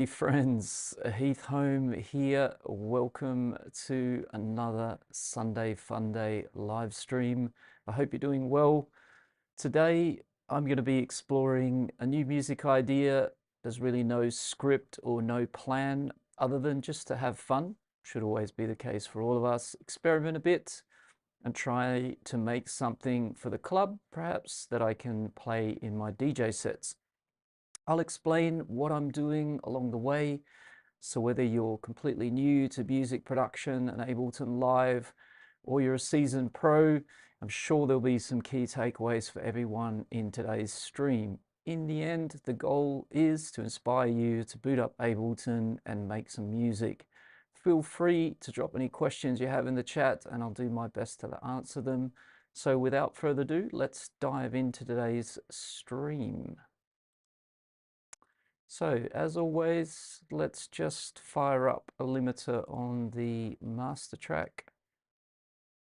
Hey friends, Heath Home here. Welcome to another Sunday Fun Day live stream. I hope you're doing well. Today I'm going to be exploring a new music idea. There's really no script or no plan other than just to have fun. Should always be the case for all of us. Experiment a bit and try to make something for the club, perhaps, that I can play in my DJ sets. I'll explain what I'm doing along the way. So whether you're completely new to music production and Ableton Live, or you're a seasoned pro, I'm sure there'll be some key takeaways for everyone in today's stream. In the end, the goal is to inspire you to boot up Ableton and make some music. Feel free to drop any questions you have in the chat and I'll do my best to answer them. So without further ado, let's dive into today's stream. So as always, let's just fire up a limiter on the master track.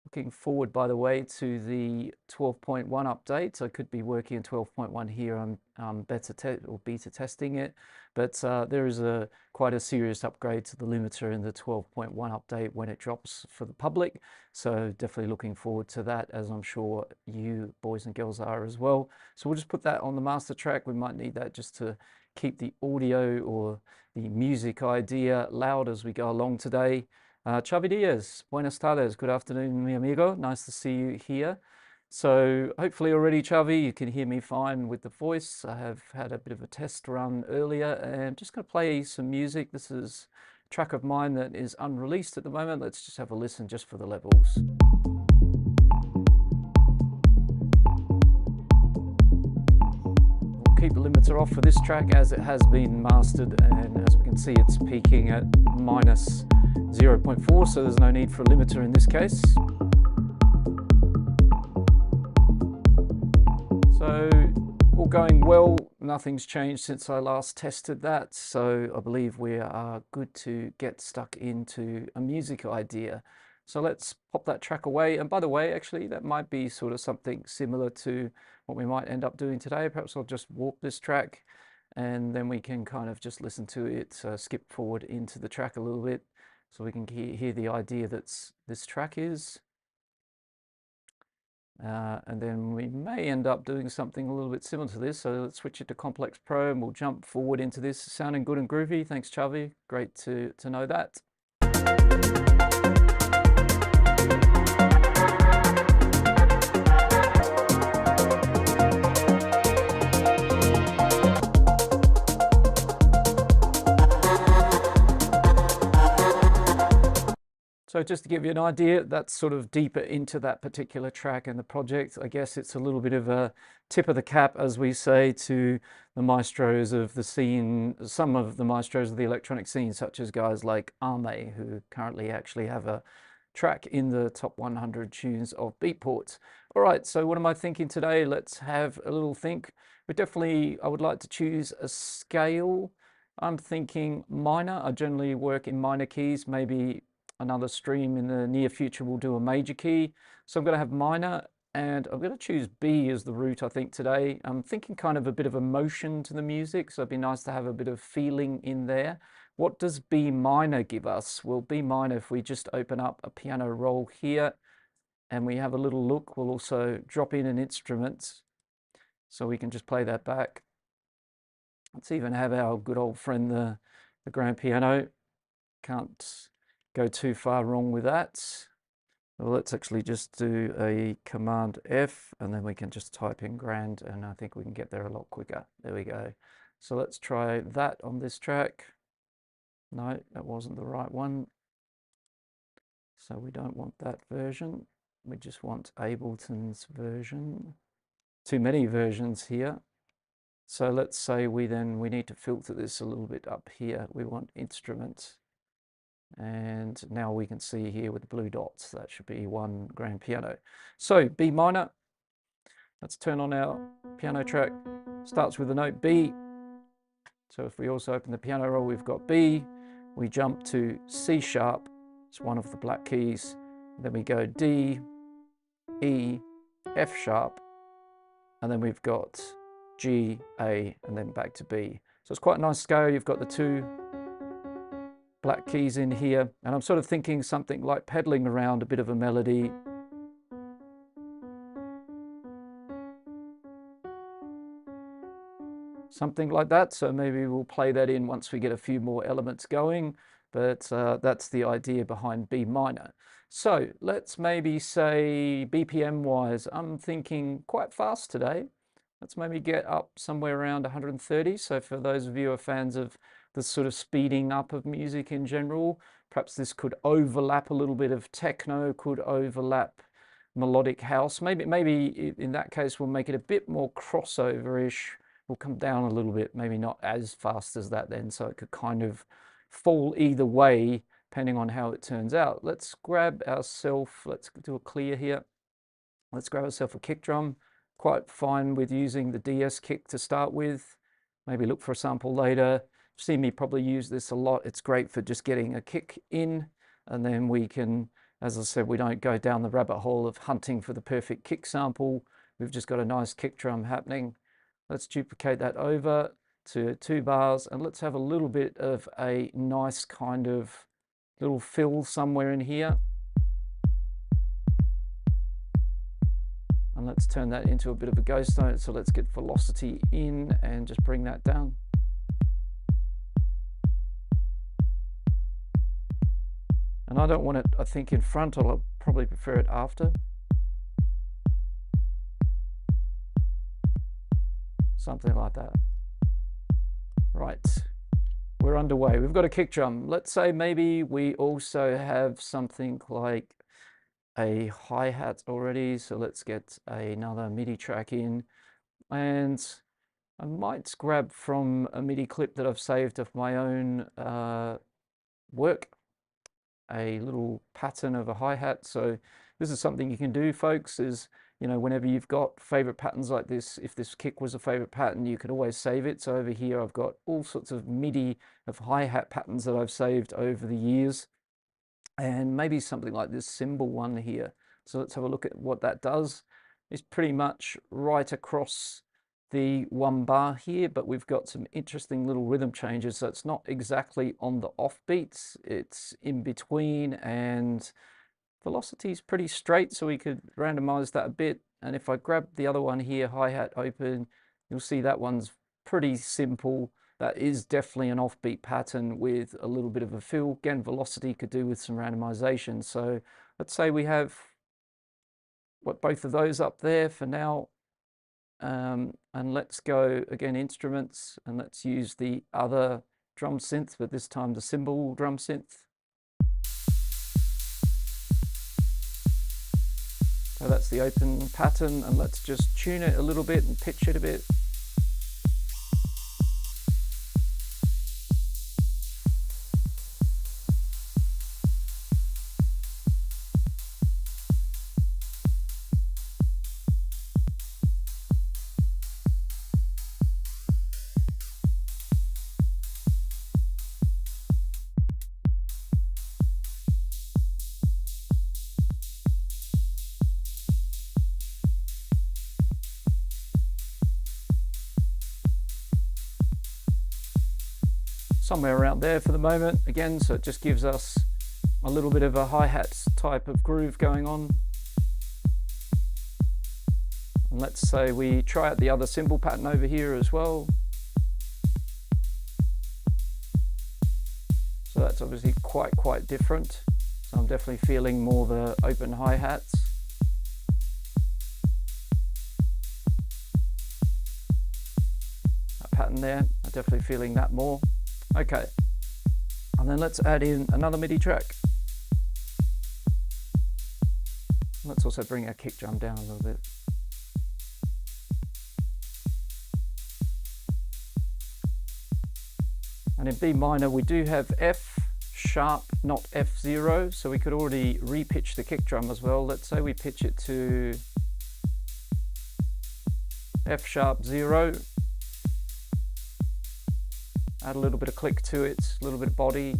Looking forward, by the way, to the 12.1 update. I could be working in 12.1 here. I'm beta testing it, but there is quite a serious upgrade to the limiter in the 12.1 update when it drops for the public. So definitely looking forward to that, as I'm sure you boys and girls are as well. So we'll just put that on the master track. We might need that just to keep the audio or the music idea loud as we go along today. Chavi Diaz, buenas tardes, good afternoon, mi amigo. Nice to see you here. So hopefully already, Chavi, you can hear me fine with the voice. I have had a bit of a test run earlier and I'm just going to play some music. This is a track of mine that is unreleased at the moment. Let's just have a listen just for the levels. Keep the limiter off for this track as it has been mastered, and as we can see it's peaking at minus 0.4, so there's no need for a limiter in this case. So all going well, nothing's changed since I last tested that, so I believe we are good to get stuck into a music idea. So let's pop that track away. And by the way, actually, that might be sort of something similar to what we might end up doing today. Perhaps I'll just warp this track and then we can kind of just listen to it, skip forward into the track a little bit so we can hear the idea that this track is. And then we may end up doing something a little bit similar to this. So let's switch it to Complex Pro and we'll jump forward into this. Sounding good and groovy. Thanks, Chavi. Great to know that. So just to give you an idea, that's sort of deeper into that particular track and the project. I guess it's a little bit of a tip of the cap, as we say, to the maestros of the scene, some of the maestros of the electronic scene, such as guys like Arme, who currently actually have a track in the top 100 tunes of Beatport. All right, so what am I thinking today? Let's have a little think. But definitely, I would like to choose a scale. I'm thinking minor. I generally work in minor keys, maybe another stream in the near future will do a major key. So I'm going to have minor and I'm going to choose B as the root, I think, today. I'm thinking kind of a bit of emotion to the music, so it'd be nice to have a bit of feeling in there. What does B minor give us? Well, B minor, if we just open up a piano roll here and we have a little look, we'll also drop in an instrument so we can just play that back. Let's even have our good old friend, the grand piano. Can't go too far wrong with that. Well, let's actually just do a Command F and then we can just type in grand and I think we can get there a lot quicker. There we go. So let's try that on this track. No, that wasn't the right one. So we don't want that version. We just want Ableton's version. Too many versions here. So let's say we need to filter this a little bit up here. We want instrument. And now we can see here with the blue dots, that should be one grand piano. So B minor, let's turn on our piano track. Starts with the note B. So if we also open the piano roll, we've got B. We jump to C sharp, it's one of the black keys. Then we go D, E, F sharp, and then we've got G, A, and then back to B. So it's quite a nice scale. You've got the two black keys in here, and I'm sort of thinking something like pedaling around a bit of a melody. Something like that, so maybe we'll play that in once we get a few more elements going, but that's the idea behind B minor. So let's maybe say BPM wise, I'm thinking quite fast today. Let's maybe get up somewhere around 130. So for those of you who are fans of the sort of speeding up of music in general, perhaps this could overlap a little bit of techno, could overlap melodic house. Maybe in that case, we'll make it a bit more crossover-ish. We'll come down a little bit, maybe not as fast as that then, so it could kind of fall either way, depending on how it turns out. Let's grab ourselves, let's do a clear here. Let's grab ourselves a kick drum. Quite fine with using the DS kick to start with. Maybe look for a sample later. You've seen me probably use this a lot. It's great for just getting a kick in, and then we can, as I said, we don't go down the rabbit hole of hunting for the perfect kick sample. We've just got a nice kick drum happening. Let's duplicate that over to 2 bars, and let's have a little bit of a nice kind of little fill somewhere in here. And let's turn that into a bit of a ghost note. So let's get velocity in and just bring that down. And I don't want it, I think, in front. I'll probably prefer it after. Something like that. Right, we're underway. We've got a kick drum. Let's say maybe we also have something like a hi-hat already. So let's get another MIDI track in. And I might grab from a MIDI clip that I've saved of my own work, a little pattern of a hi-hat. So this is something you can do, folks, is, you know, whenever you've got favorite patterns like this, if this kick was a favorite pattern, you could always save it. So over here, I've got all sorts of MIDI of hi-hat patterns that I've saved over the years, and maybe something like this cymbal one here. So let's have a look at what that does. It's pretty much right across the 1 bar here, but we've got some interesting little rhythm changes. So it's not exactly on the off beats, it's in between, and velocity is pretty straight, so we could randomize that a bit. And if I grab the other one here, hi-hat open, you'll see that one's pretty simple. That is definitely an offbeat pattern with a little bit of a fill. Again, velocity could do with some randomization. So let's say we have both of those up there for now. And let's go again, instruments, and let's use the other drum synth, but this time the cymbal drum synth. So that's the open pattern, and let's just tune it a little bit and pitch it a bit. Somewhere around there for the moment again, so it just gives us a little bit of a hi-hat type of groove going on. And let's say we try out the other cymbal pattern over here as well. So that's obviously quite different. So I'm definitely feeling more the open hi-hats. That pattern there, I'm definitely feeling that more. Okay, and then let's add in another MIDI track. Let's also bring our kick drum down a little bit. And in B minor, we do have F sharp, not F0, so we could already re-pitch the kick drum as well. Let's say we pitch it to F sharp 0. Add a little bit of click to it, a little bit of body.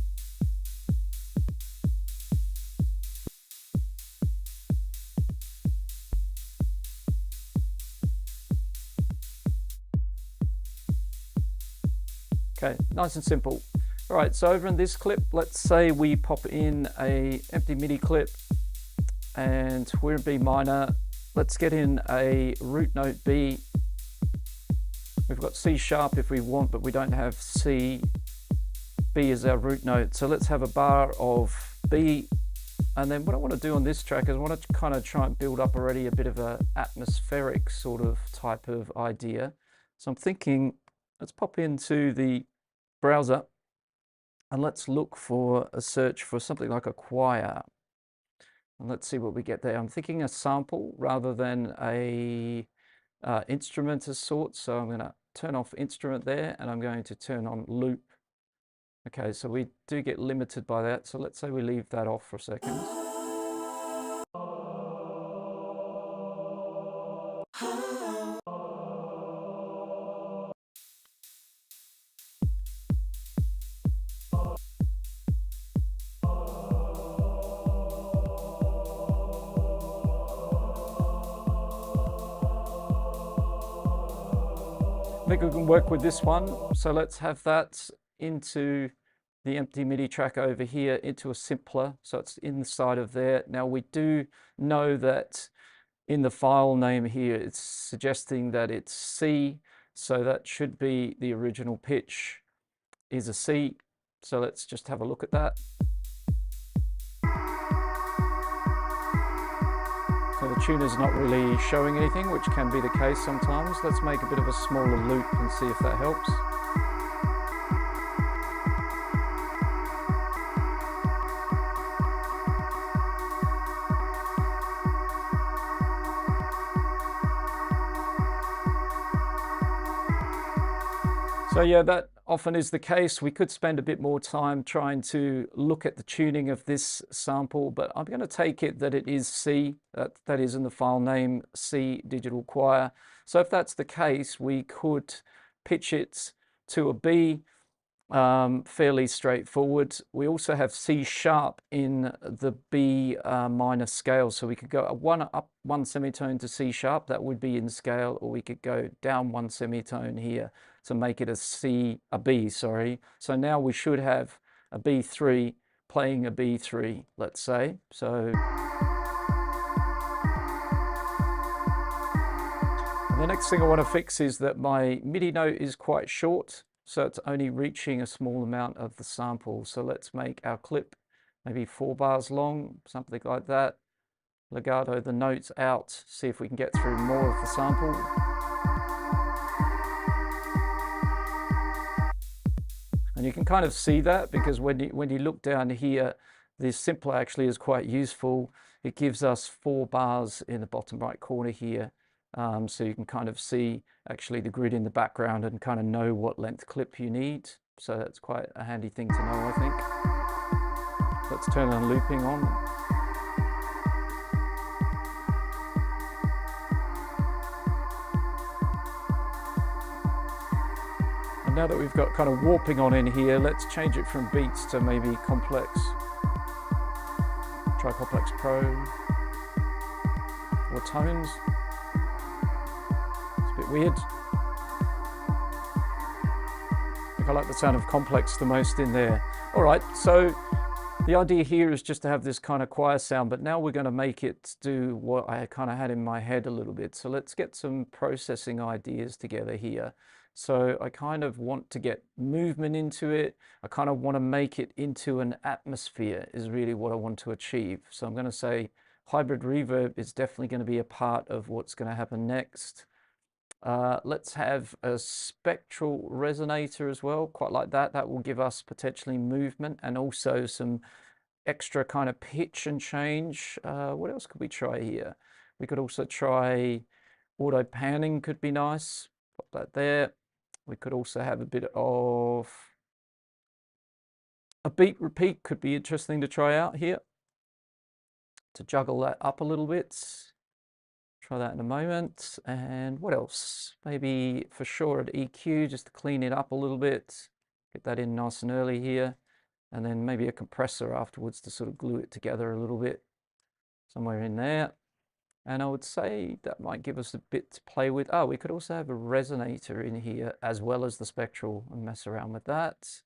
Okay, nice and simple. All right, so over in this clip, let's say we pop in a empty MIDI clip and we're in B minor. Let's get in a root note B. We've got C sharp if we want, but we don't have C. B is our root note. So let's have a bar of B. And then what I want to do on this track is I want to kind of try and build up already a bit of an atmospheric sort of type of idea. So I'm thinking, let's pop into the browser and let's look for a search for something like a choir. And let's see what we get there. I'm thinking a sample rather than a instrument of sorts. So I'm going to turn off instrument there and I'm going to turn on loop. Okay, so we do get limited by that. So let's say we leave that off for a second. I think we can work with this one. So let's have that into the empty MIDI track over here into a simpler. So it's inside of there. Now we do know that in the file name here, it's suggesting that it's C. So that should be the original pitch is a C. So let's just have a look at that. So the tuner's not really showing anything, which can be the case sometimes. Let's make a bit of a smaller loop and see if that helps. So yeah, that often is the case. We could spend a bit more time trying to look at the tuning of this sample, but I'm going to take it that it is C, that is in the file name C digital choir. So if that's the case, we could pitch it to a B, fairly straightforward. We also have C sharp in the B minor scale, so we could go up one semitone to C sharp, that would be in scale, or we could go down one semitone here to make it a B, sorry. So now we should have a B3 playing a B3, let's say. So the next thing I want to fix is that my MIDI note is quite short, so it's only reaching a small amount of the sample. So let's make our clip maybe 4 bars long, something like that. Legato the notes out, see if we can get through more of the sample. And you can kind of see that because when you look down here, this simpler actually is quite useful. It gives us 4 bars in the bottom right corner here. So you can kind of see actually the grid in the background and kind of know what length clip you need. So that's quite a handy thing to know, I think. Let's turn on looping on. And now that we've got kind of warping on in here, let's change it from beats to maybe complex. Try complex pro or tones. Weird. I think I like the sound of complex the most in there. All right, so the idea here is just to have this kind of choir sound, but now we're going to make it do what I kind of had in my head a little bit. So let's get some processing ideas together here. So I kind of want to get movement into it. I kind of want to make it into an atmosphere is really what I want to achieve. So I'm going to say hybrid reverb is definitely going to be a part of what's going to happen next. Let's have a spectral resonator as well, quite like that. That will give us potentially movement and also some extra kind of pitch and change. What else could we try here? We could also try auto panning, could be nice. Put that there. We could also have a bit of a beat repeat, could be interesting to try out here. To juggle that up a little bit. Try that in a moment. And what else? Maybe for sure at EQ, just to clean it up a little bit. Get that in nice and early here. And then maybe a compressor afterwards to sort of glue it together a little bit. Somewhere in there. And I would say that might give us a bit to play with. Oh, we could also have a resonator in here as well as the spectral and mess around with that.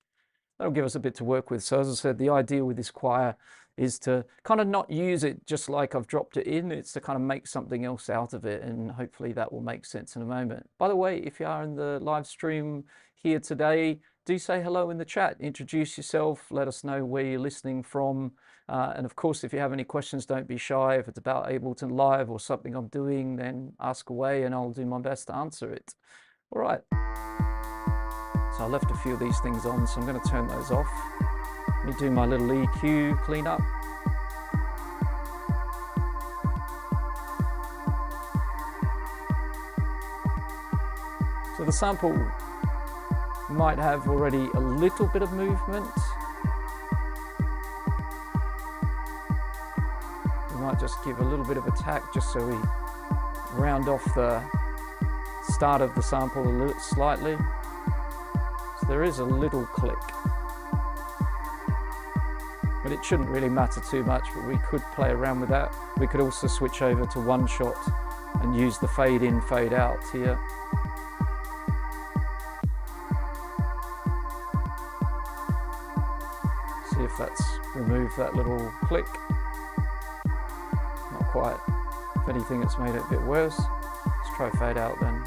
that'll give us a bit to work with. So as I said, the idea with this choir is to kind of not use it just like I've dropped it in. It's to kind of make something else out of it, and hopefully that will make sense in a moment. By the way, if you are in the live stream here today, do say hello in the chat, introduce yourself, let us know where you're listening from. And of course, if you have any questions, don't be shy. If it's about Ableton Live or something I'm doing, then ask away and I'll do my best to answer it. All right. So I left a few of these things on, so I'm going to turn those off. Let me do my little EQ cleanup. So the sample might have already a little bit of movement. We might just give a little bit of a tack just so we round off the start of the sample a little slightly. So there is a little click. But it shouldn't really matter too much, but we could play around with that. We could also switch over to one shot and use the fade in, fade out here. See if that's removed that little click. Not quite. If anything, it's made it a bit worse. Let's try fade out then.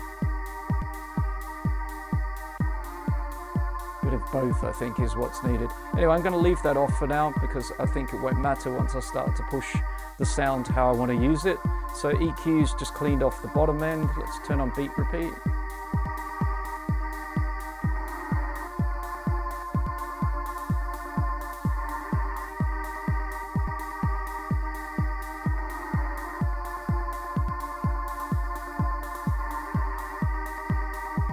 Bit of both, I think, is what's needed. Anyway, I'm going to leave that off for now because I think it won't matter once I start to push the sound how I want to use it. So EQ's just cleaned off the bottom end. Let's turn on beat repeat.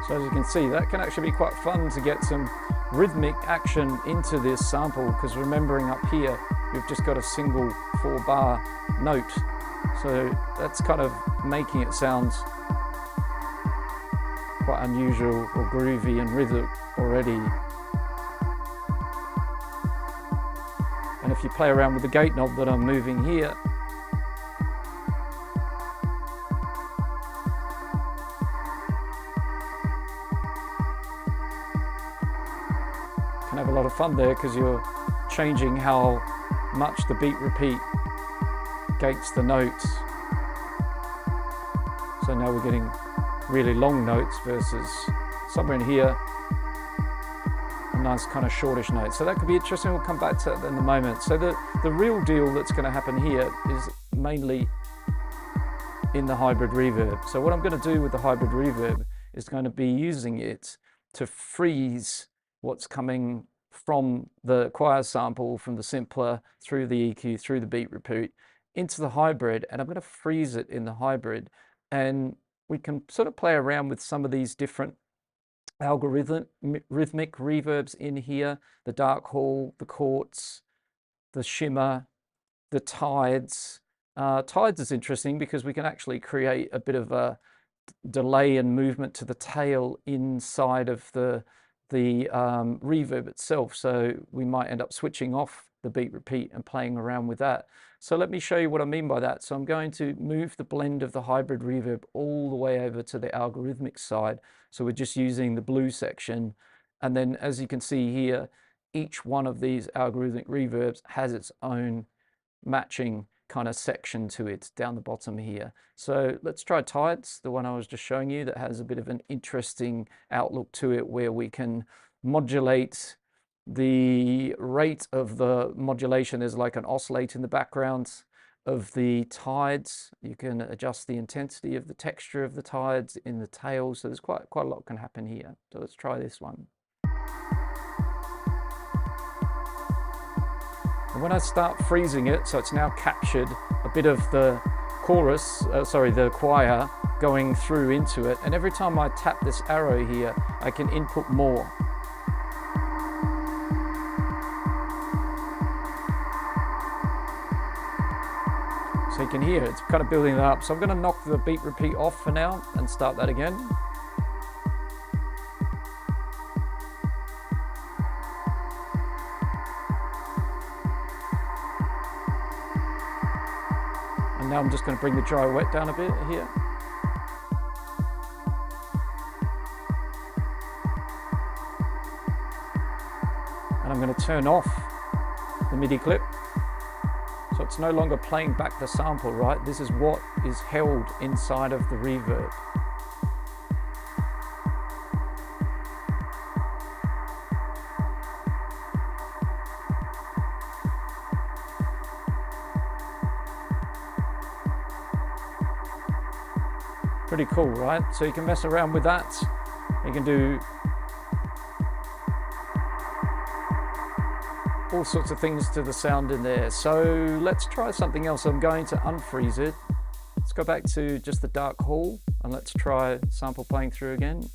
So as you can see, that can actually be quite fun to get some rhythmic action into this sample, because remembering up here, we've just got a single 4-bar note. So that's kind of making it sound quite unusual or groovy and rhythmic already. And if you play around with the gate knob that I'm moving here, can have a lot of fun there because you're changing how much the beat repeat gates the notes. So now we're getting really long notes versus somewhere in here a nice kind of shortish note. So that could be interesting. We'll come back to that in a moment. So the real deal that's going to happen here is mainly in the hybrid reverb. So what I'm going to do with the hybrid reverb is going to be using it to freeze what's coming from the choir sample, from the simpler, through the EQ, through the beat repeat, into the hybrid, and I'm going to freeze it in the hybrid. And we can sort of play around with some of these different rhythmic reverbs in here, the dark hall, the quartz, the shimmer, the tides. Tides is interesting because we can actually create a bit of a delay and movement to the tail inside of the reverb itself. So we might end up switching off the beat repeat and playing around with that. So let me show you what I mean by that. So I'm going to move the blend of the hybrid reverb all the way over to the algorithmic side. So we're just using the blue section. And then as you can see here, each one of these algorithmic reverbs has its own matching kind of section to it down the bottom here. So let's try Tides, the one I was just showing you, that has a bit of an interesting outlook to it, where we can modulate the rate of the modulation. There's like an oscillate in the background of the tides. You can adjust the intensity of the texture of the tides in the tail. So there's quite a lot can happen here. So let's try this one. And when I start freezing it, so it's now captured a bit of the chorus, the choir going through into it. And every time I tap this arrow here, I can input more. So you can hear it's kind of building that up. So I'm going to knock the beat repeat off for now and start that again. And now I'm just going to bring the dry wet down a bit here. And turn off the MIDI clip. So it's no longer playing back the sample, right? This is what is held inside of the reverb. Pretty cool, right? So you can mess around with that. You can do all sorts of things to the sound in there. So let's try something else. I'm going to unfreeze it. Let's go back to just the dark hall and let's try sample playing through again.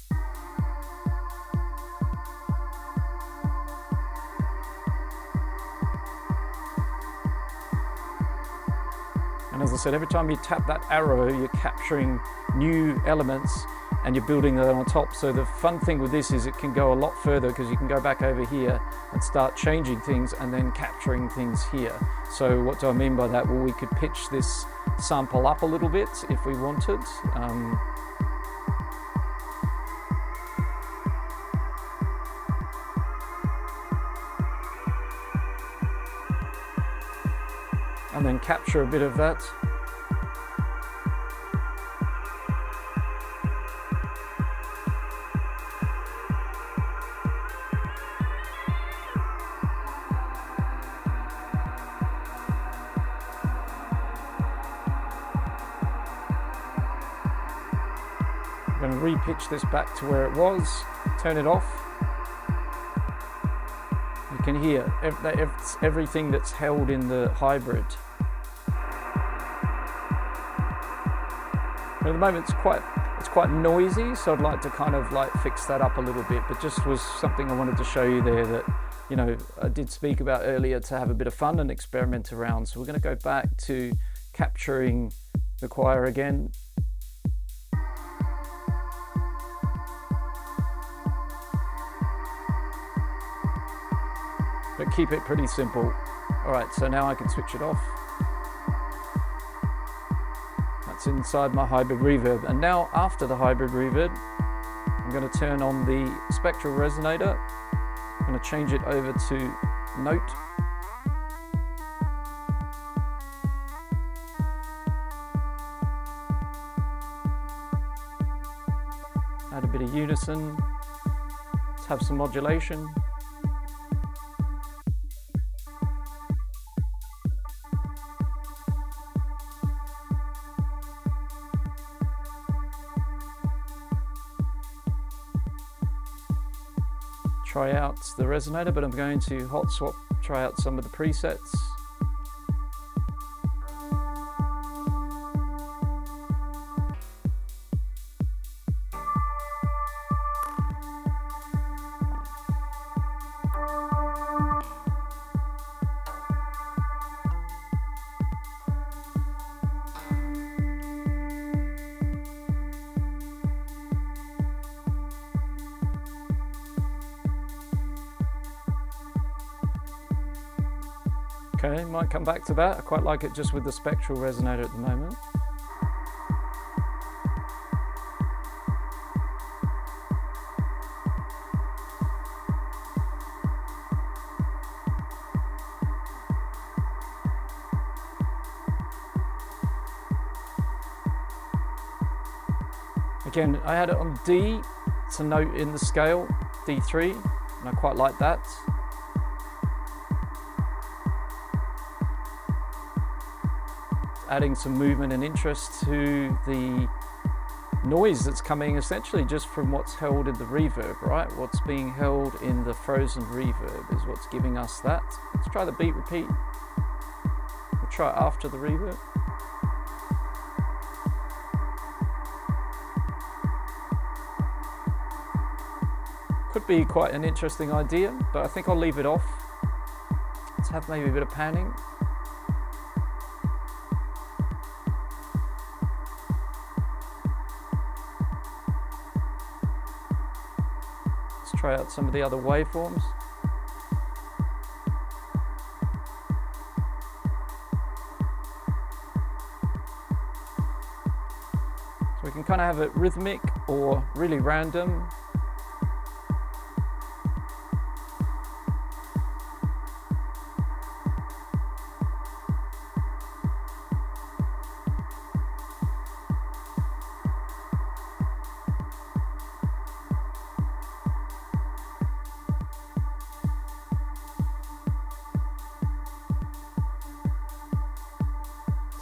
And as I said, every time you tap that arrow, you're capturing new elements and you're building that on top. So the fun thing with this is it can go a lot further because you can go back over here and start changing things and then capturing things here. So what do I mean by that? Well, we could pitch this sample up a little bit if we wanted. And then capture a bit of that. I'm going to re-pitch this back to where it was, turn it off. You can hear everything that's held in the hybrid. At the moment it's quite noisy, so I'd like to kind of like fix that up a little bit, but just was something I wanted to show you there that, you know, I did speak about earlier to have a bit of fun and experiment around. So we're going to go back to capturing the choir again. But keep it pretty simple. All right, so now I can switch it off. That's inside my hybrid reverb. And now after the hybrid reverb, I'm going to turn on the spectral resonator. I'm going to change it over to note. Add a bit of unison. Let's have some modulation. Try out the resonator, but I'm going to hot swap, try out some of the presets. Okay, might come back to that. I quite like it just with the spectral resonator at the moment. Again, I had it on D, it's a note in the scale, D3, and I quite like that. Adding some movement and interest to the noise that's coming essentially just from what's held in the reverb, right? What's being held in the frozen reverb is what's giving us that. Let's try the beat repeat. We'll try it after the reverb. Could be quite an interesting idea, but I think I'll leave it off. Let's have maybe a bit of panning. Try out some of the other waveforms. So we can kind of have it rhythmic or really random.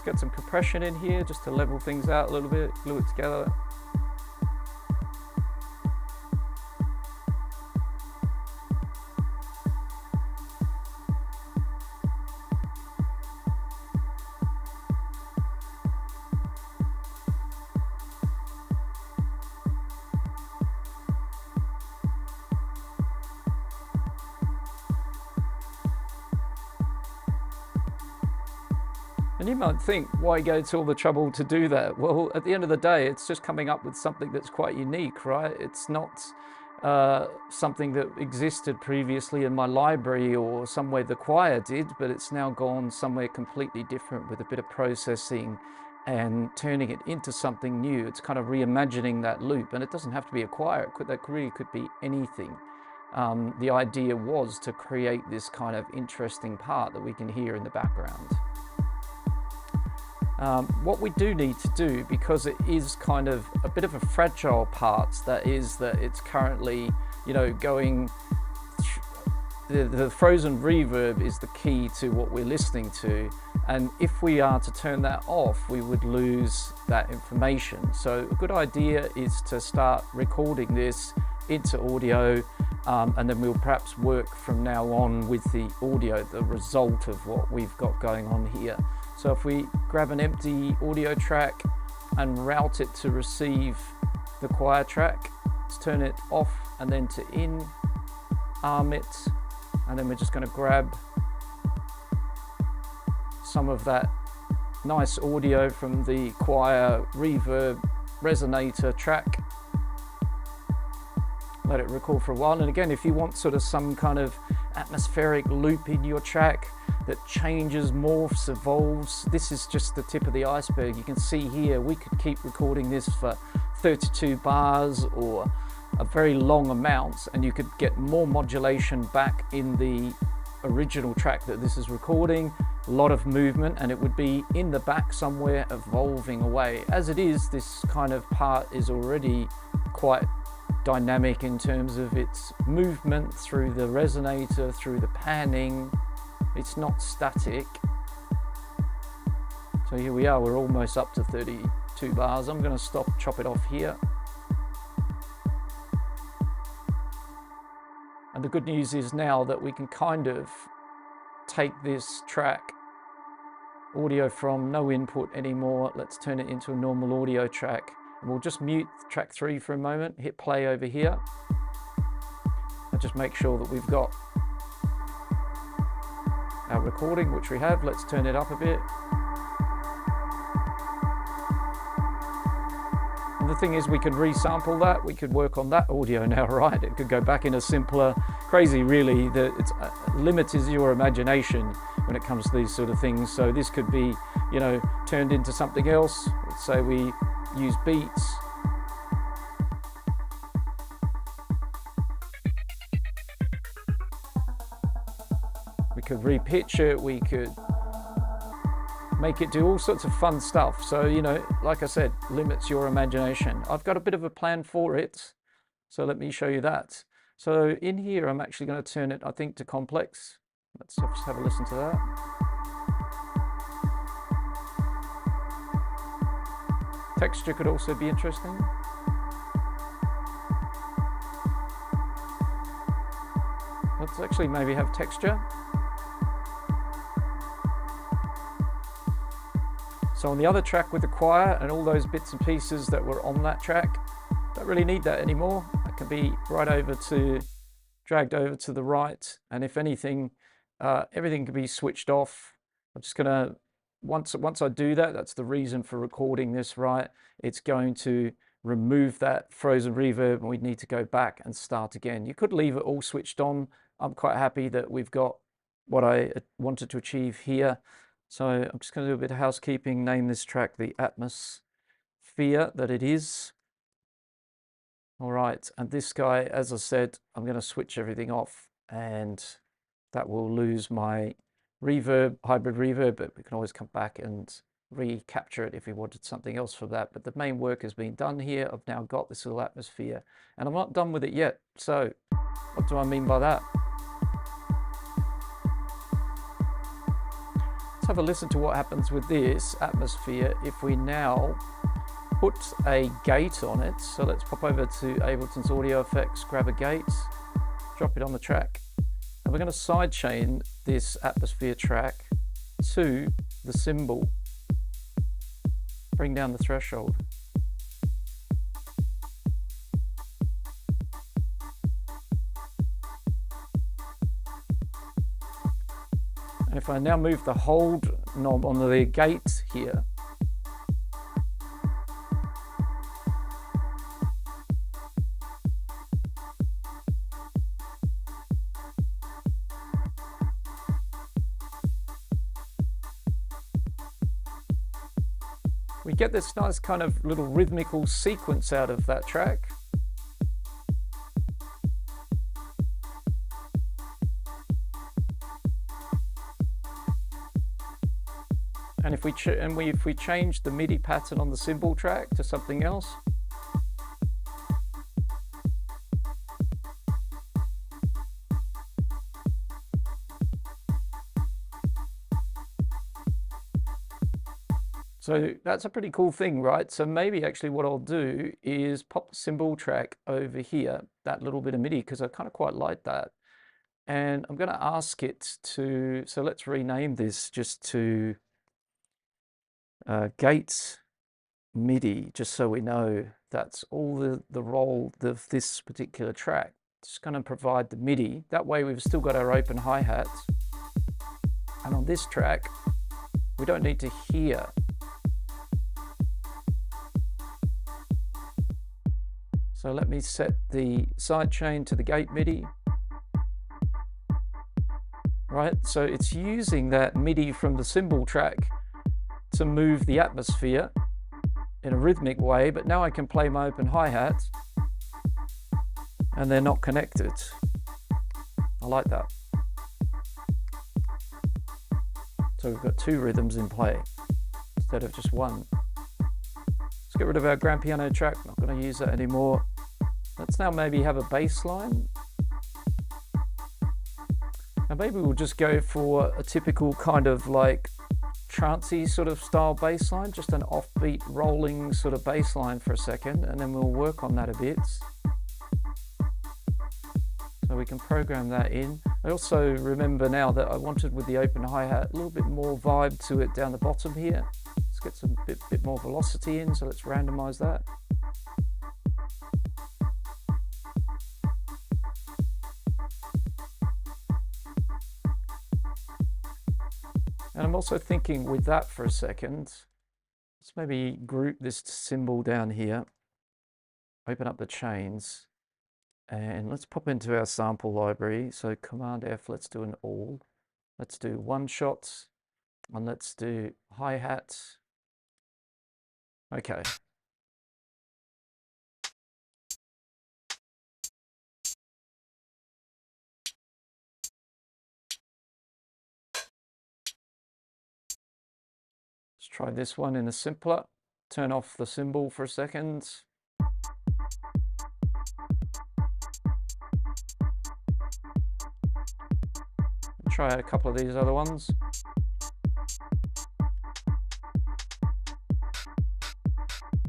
get some compression in here just to level things out a little bit, glue it together. And you might think, why go to all the trouble to do that? Well, at the end of the day, it's just coming up with something that's quite unique, right? It's not something that existed previously in my library or somewhere the choir did, but it's now gone somewhere completely different with a bit of processing and turning it into something new. It's kind of reimagining that loop, and it doesn't have to be a choir. That really could be anything. The idea was to create this kind of interesting part that we can hear in the background. What we do need to do, because it is kind of a bit of a fragile part, that is that it's currently, you know, going, the frozen reverb is the key to what we're listening to, and if we are to turn that off, we would lose that information. So a good idea is to start recording this into audio, and then we'll perhaps work from now on with the audio, the result of what we've got going on here. So if we grab an empty audio track and route it to receive the choir track, let's turn it off and then to in, arm it, and then we're just going to grab some of that nice audio from the choir reverb resonator track. Let it record for a while, and again, if you want sort of some kind of atmospheric loop in your track that changes, morphs, evolves, this is just the tip of the iceberg. You can see here we could keep recording this for 32 bars or a very long amount, and you could get more modulation back in the original track that this is recording, a lot of movement, and it would be in the back somewhere evolving away. As it is, this kind of part is already quite dynamic in terms of its movement through the resonator, through the panning. It's not static. So here we are, we're almost up to 32 bars. I'm going to chop it off here. And the good news is now that we can kind of take this track, audio from no input anymore, let's turn it into a normal audio track. And we'll just mute track 3 for a moment, hit play over here, and just make sure that we've got our recording, which we have. Let's turn it up a bit. And the thing is, we could resample that, we could work on that audio now, right? It could go back in a simpler, crazy really, that it's limit is your imagination when it comes to these sort of things. So this could be, you know, turned into something else. Let's say we use beats. We could repitch it, we could make it do all sorts of fun stuff. So, you know, like I said, limits your imagination. I've got a bit of a plan for it, so let me show you that. So in here, I'm actually going to turn it, I think, to complex. Let's just have a listen to that. Texture could also be interesting. Let's actually maybe have texture. So on the other track with the choir and all those bits and pieces that were on that track, don't really need that anymore. That can be dragged over to the right. And if anything, everything can be switched off. I'm just gonna, once I do that, that's the reason for recording this, right? It's going to remove that frozen reverb, and we need to go back and start again. You could leave it all switched on. I'm quite happy that we've got what I wanted to achieve here. So I'm just going to do a bit of housekeeping, name this track the atmosphere that it is. All right, and this guy, as I said, I'm going to switch everything off, and that will lose my reverb, hybrid reverb, but we can always come back and recapture it if we wanted something else for that. But the main work has been done here. I've now got this little atmosphere, and I'm not done with it yet. So what do I mean by that? Let's have a listen to what happens with this atmosphere if we now put a gate on it. So let's pop over to Ableton's audio effects, grab a gate, drop it on the track, and we're going to sidechain this atmosphere track to the cymbal. Bring down the threshold. And if I now move the hold knob on the gate here, we get this nice kind of little rhythmical sequence out of that track. And if we change the MIDI pattern on the cymbal track to something else, so that's a pretty cool thing, right? So maybe actually what I'll do is pop the cymbal track over here, that little bit of MIDI, because I kind of quite like that. And I'm going to ask it to, so let's rename this just to Gates MIDI, just so we know that's all the role of this particular track. Just going to provide the MIDI. That way we've still got our open hi-hats. And on this track, we don't need to hear. So let me set the sidechain to the gate MIDI. Right, so it's using that MIDI from the cymbal track to move the atmosphere in a rhythmic way, but now I can play my open hi-hat and they're not connected. I like that. So we've got two rhythms in play instead of just one. Let's get rid of our grand piano track, not going to use that anymore. Let's now maybe have a bass line. And maybe we'll just go for a typical kind of like trancey sort of style bass line, just an offbeat rolling sort of bass line for a second, and then we'll work on that a bit. So we can program that in. I also remember now that I wanted with the open hi-hat a little bit more vibe to it down the bottom here. Let's get some bit more velocity in, so let's randomize that. And I'm also thinking with that for a second, let's maybe group this cymbal down here, open up the chains, and let's pop into our sample library. So Command F, let's do an all. Let's do one shot, and let's do hi-hat. Okay. Try this one in a simpler. Turn off the cymbal for a second. Try out a couple of these other ones.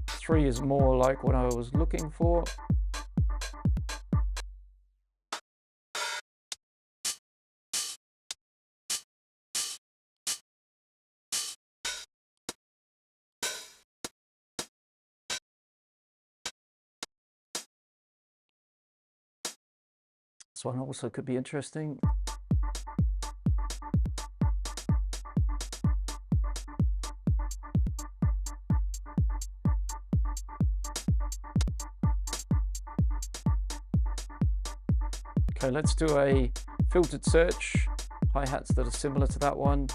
Three is more like what I was looking for. This one also could be interesting. Okay, let's do a filtered search, hi-hats that are similar to that one.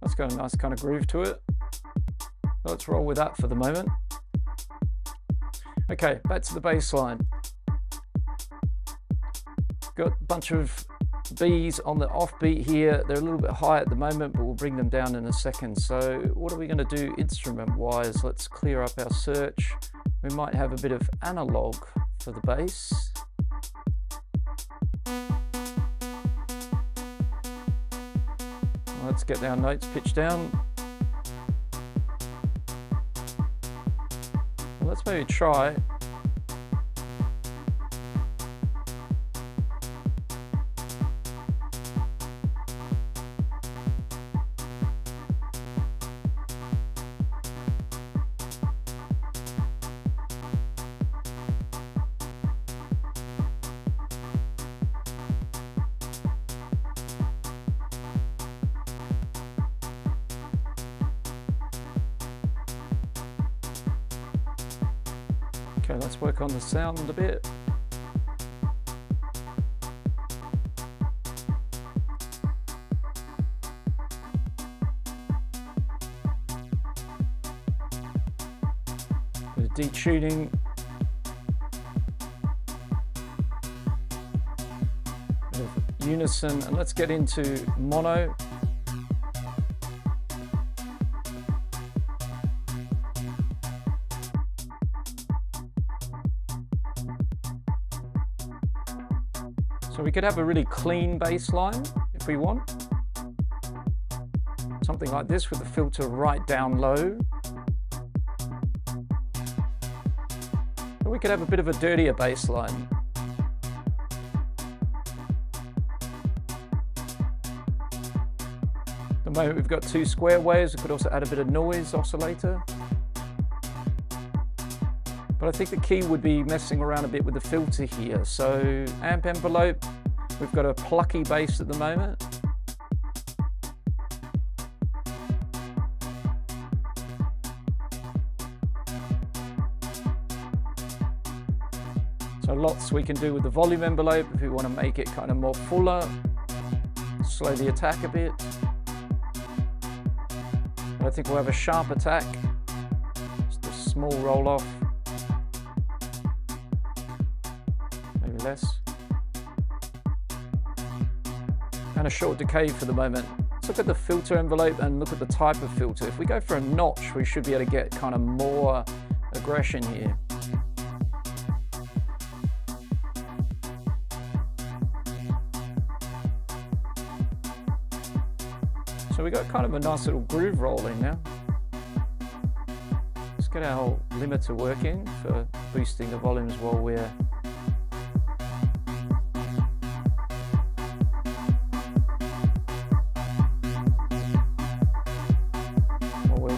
That's got a nice kind of groove to it. Let's roll with that for the moment. Okay, back to the bass line. Got a bunch of Bs on the offbeat here. They're a little bit high at the moment, but we'll bring them down in a second. So what are we going to do instrument-wise? Let's clear up our search. We might have a bit of analog for the bass. Let's get our notes pitched down. Let's maybe try. Okay, let's work on the sound a bit. Bit of detuning. Bit of unison, and let's get into mono. So we could have a really clean bass line if we want. Something like this with the filter right down low. Or we could have a bit of a dirtier bass line. At the moment we've got 2 square waves. We could also add a bit of noise oscillator. But I think the key would be messing around a bit with the filter here. So amp envelope, we've got a plucky bass at the moment. So lots we can do with the volume envelope if we want to make it kind of more fuller, slow the attack a bit. But I think we'll have a sharp attack, just a small roll off. Less. And a short decay for the moment. Let's look at the filter envelope and look at the type of filter. If we go for a notch, we should be able to get kind of more aggression here. So we got kind of a nice little groove rolling now. Let's get our limiter working for boosting the volumes while we're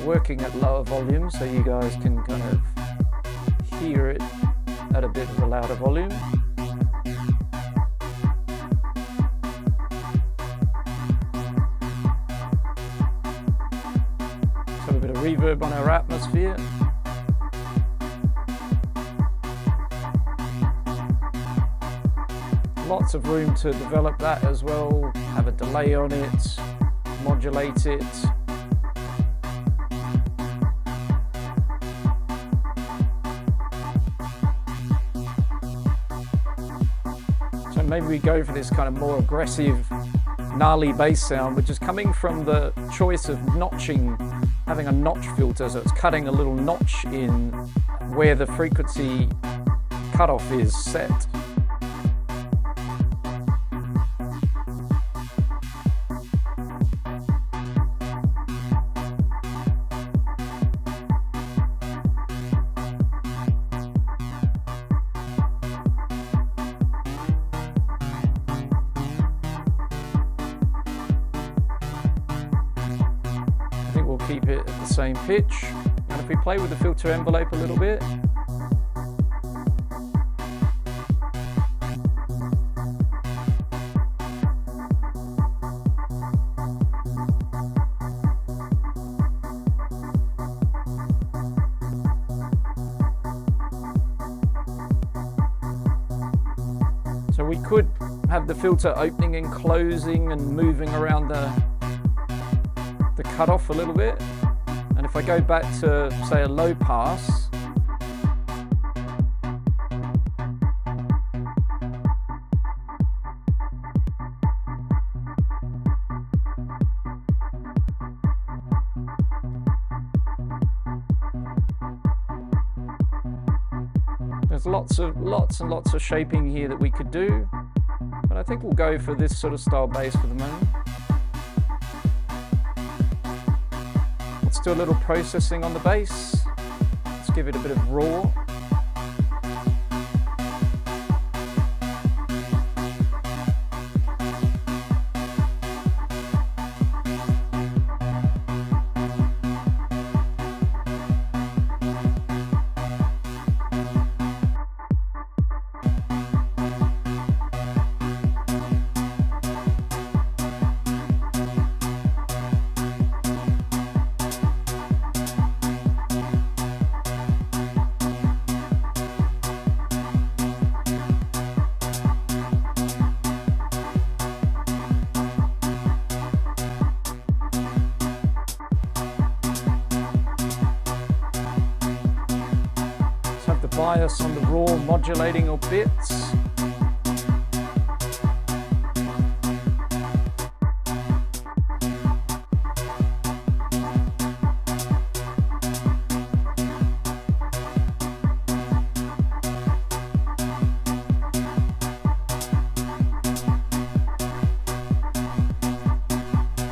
working at lower volume, so you guys can kind of hear it at a bit of a louder volume. So a bit of reverb on our atmosphere. Lots of room to develop that as well, have a delay on it, modulate it. Maybe we go for this kind of more aggressive, gnarly bass sound, which is coming from the choice of notching, having a notch filter, so it's cutting a little notch in where the frequency cutoff is set. Keep it at the same pitch, and if we play with the filter envelope a little bit, so we could have the filter opening and closing and moving around the cutoff a little bit, and if I go back to say a low pass, There's lots and lots of shaping here that we could do, but I think we'll go for this sort of style bass for the moment. Let's do a little processing on the bass. Let's give it a bit of raw. Bias on the raw modulating or bits.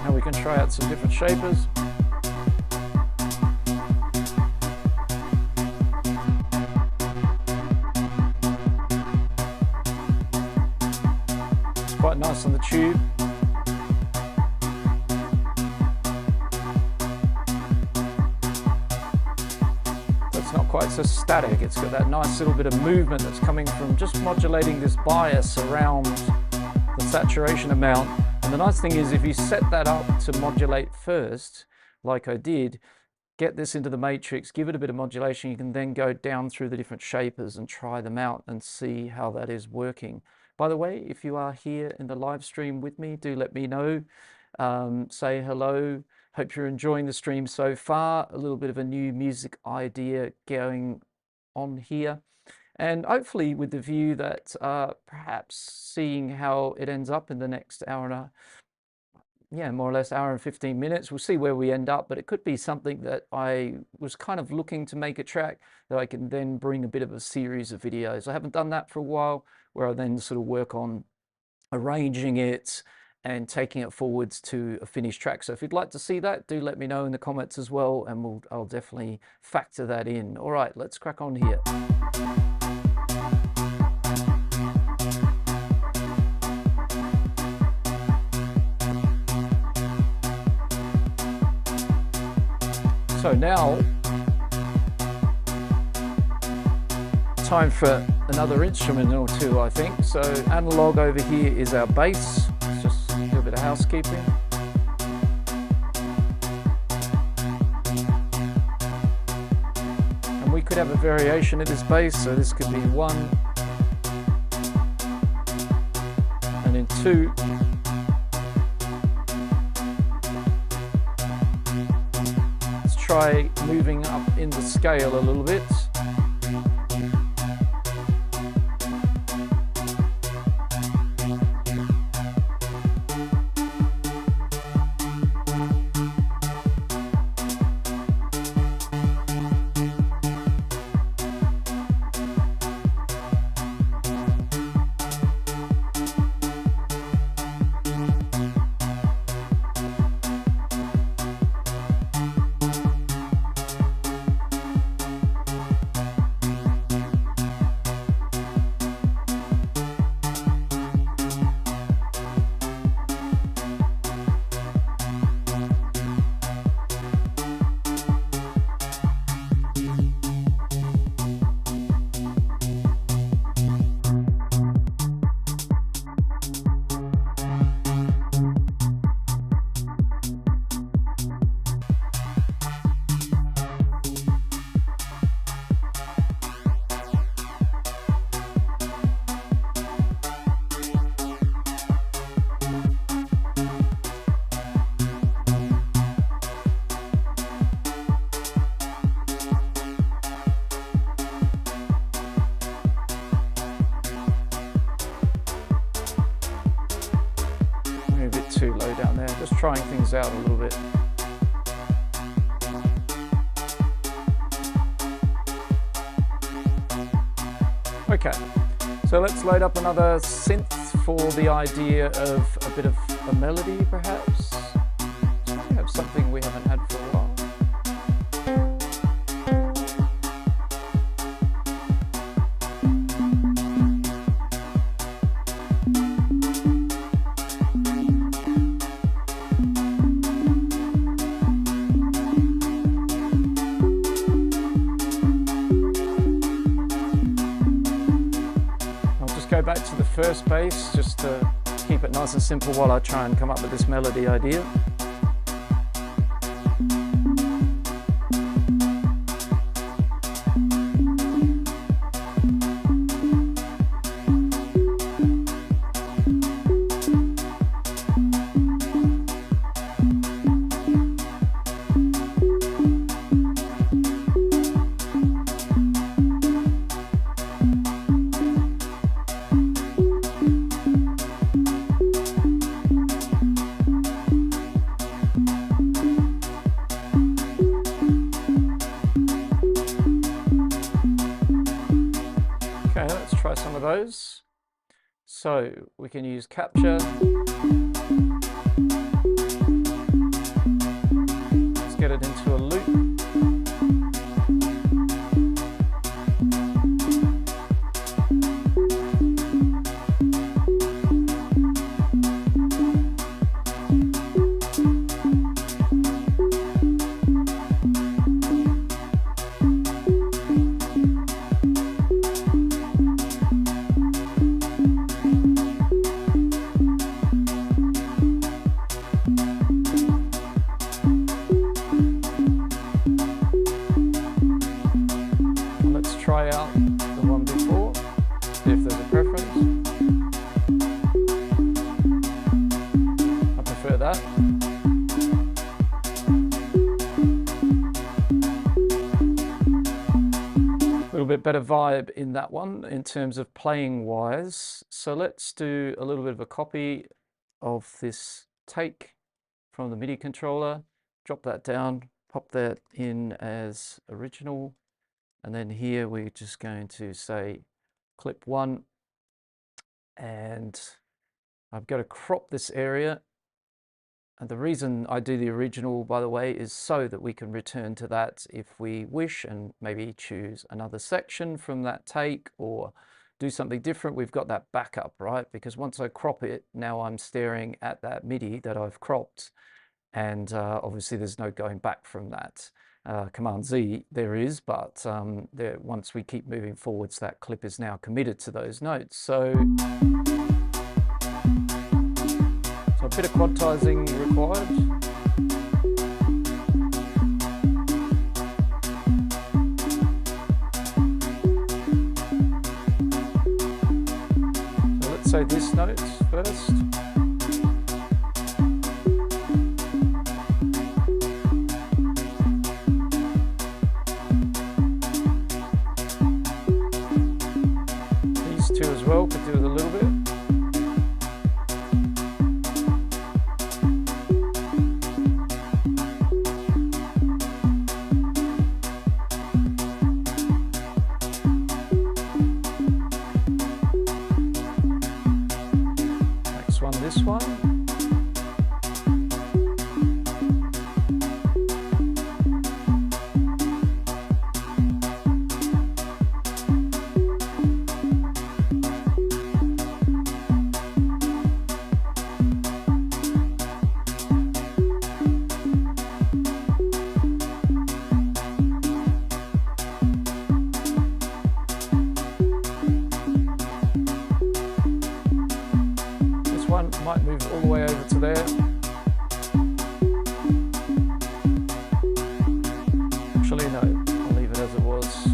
Now we can try out some different shapers. Quite nice on the tube. It's not quite so static. It's got that nice little bit of movement that's coming from just modulating this bias around the saturation amount. And the nice thing is if you set that up to modulate first, like I did, get this into the matrix, give it a bit of modulation, you can then go down through the different shapers and try them out and see how that is working. By the way, if you are here in the live stream with me, do let me know. Say hello. Hope you're enjoying the stream so far. A little bit of a new music idea going on here. And hopefully with the view that perhaps seeing how it ends up in the next hour and more or less hour and 15 minutes. We'll see where we end up, but it could be something that I was kind of looking to make a track that I can then bring a bit of a series of videos. I haven't done that for a while, where I then sort of work on arranging it and taking it forwards to a finished track. So if you'd like to see that, do let me know in the comments as well, and I'll definitely factor that in. All right, let's crack on here. So now, time for another instrument or two, I think. So analog over here is our bass. Let's just do a bit of housekeeping. And we could have a variation of this bass, so this could be 1 and then 2. Try moving up in the scale a little bit. Too low down there, just trying things out a little bit. Okay, so let's load up another synth for the idea of a bit of a melody, perhaps. So we have something we haven't had for a while. Go back to the first bass just to keep it nice and simple while I try and come up with this melody idea. Try some of those. So we can use capture. Let's get it into a loop. Try out the one before, see if there's a preference. I prefer that. A little bit better vibe in that one in terms of playing wise. So let's do a little bit of a copy of this take from the MIDI controller, drop that down, pop that in as original. And then here we're just going to say clip 1, and I've got to crop this area. And the reason I do the original, by the way, is so that we can return to that if we wish and maybe choose another section from that take or do something different. We've got that backup, right? Because once I crop it, now I'm staring at that MIDI that I've cropped. And obviously there's no going back from that. Command Z there is, but once we keep moving forwards, that clip is now committed to those notes. So a bit of quantizing required. So let's say this note first. As well, could do it a little bit. Next one, this one. Might move all the way over to there. Actually, no, I'll leave it as it was.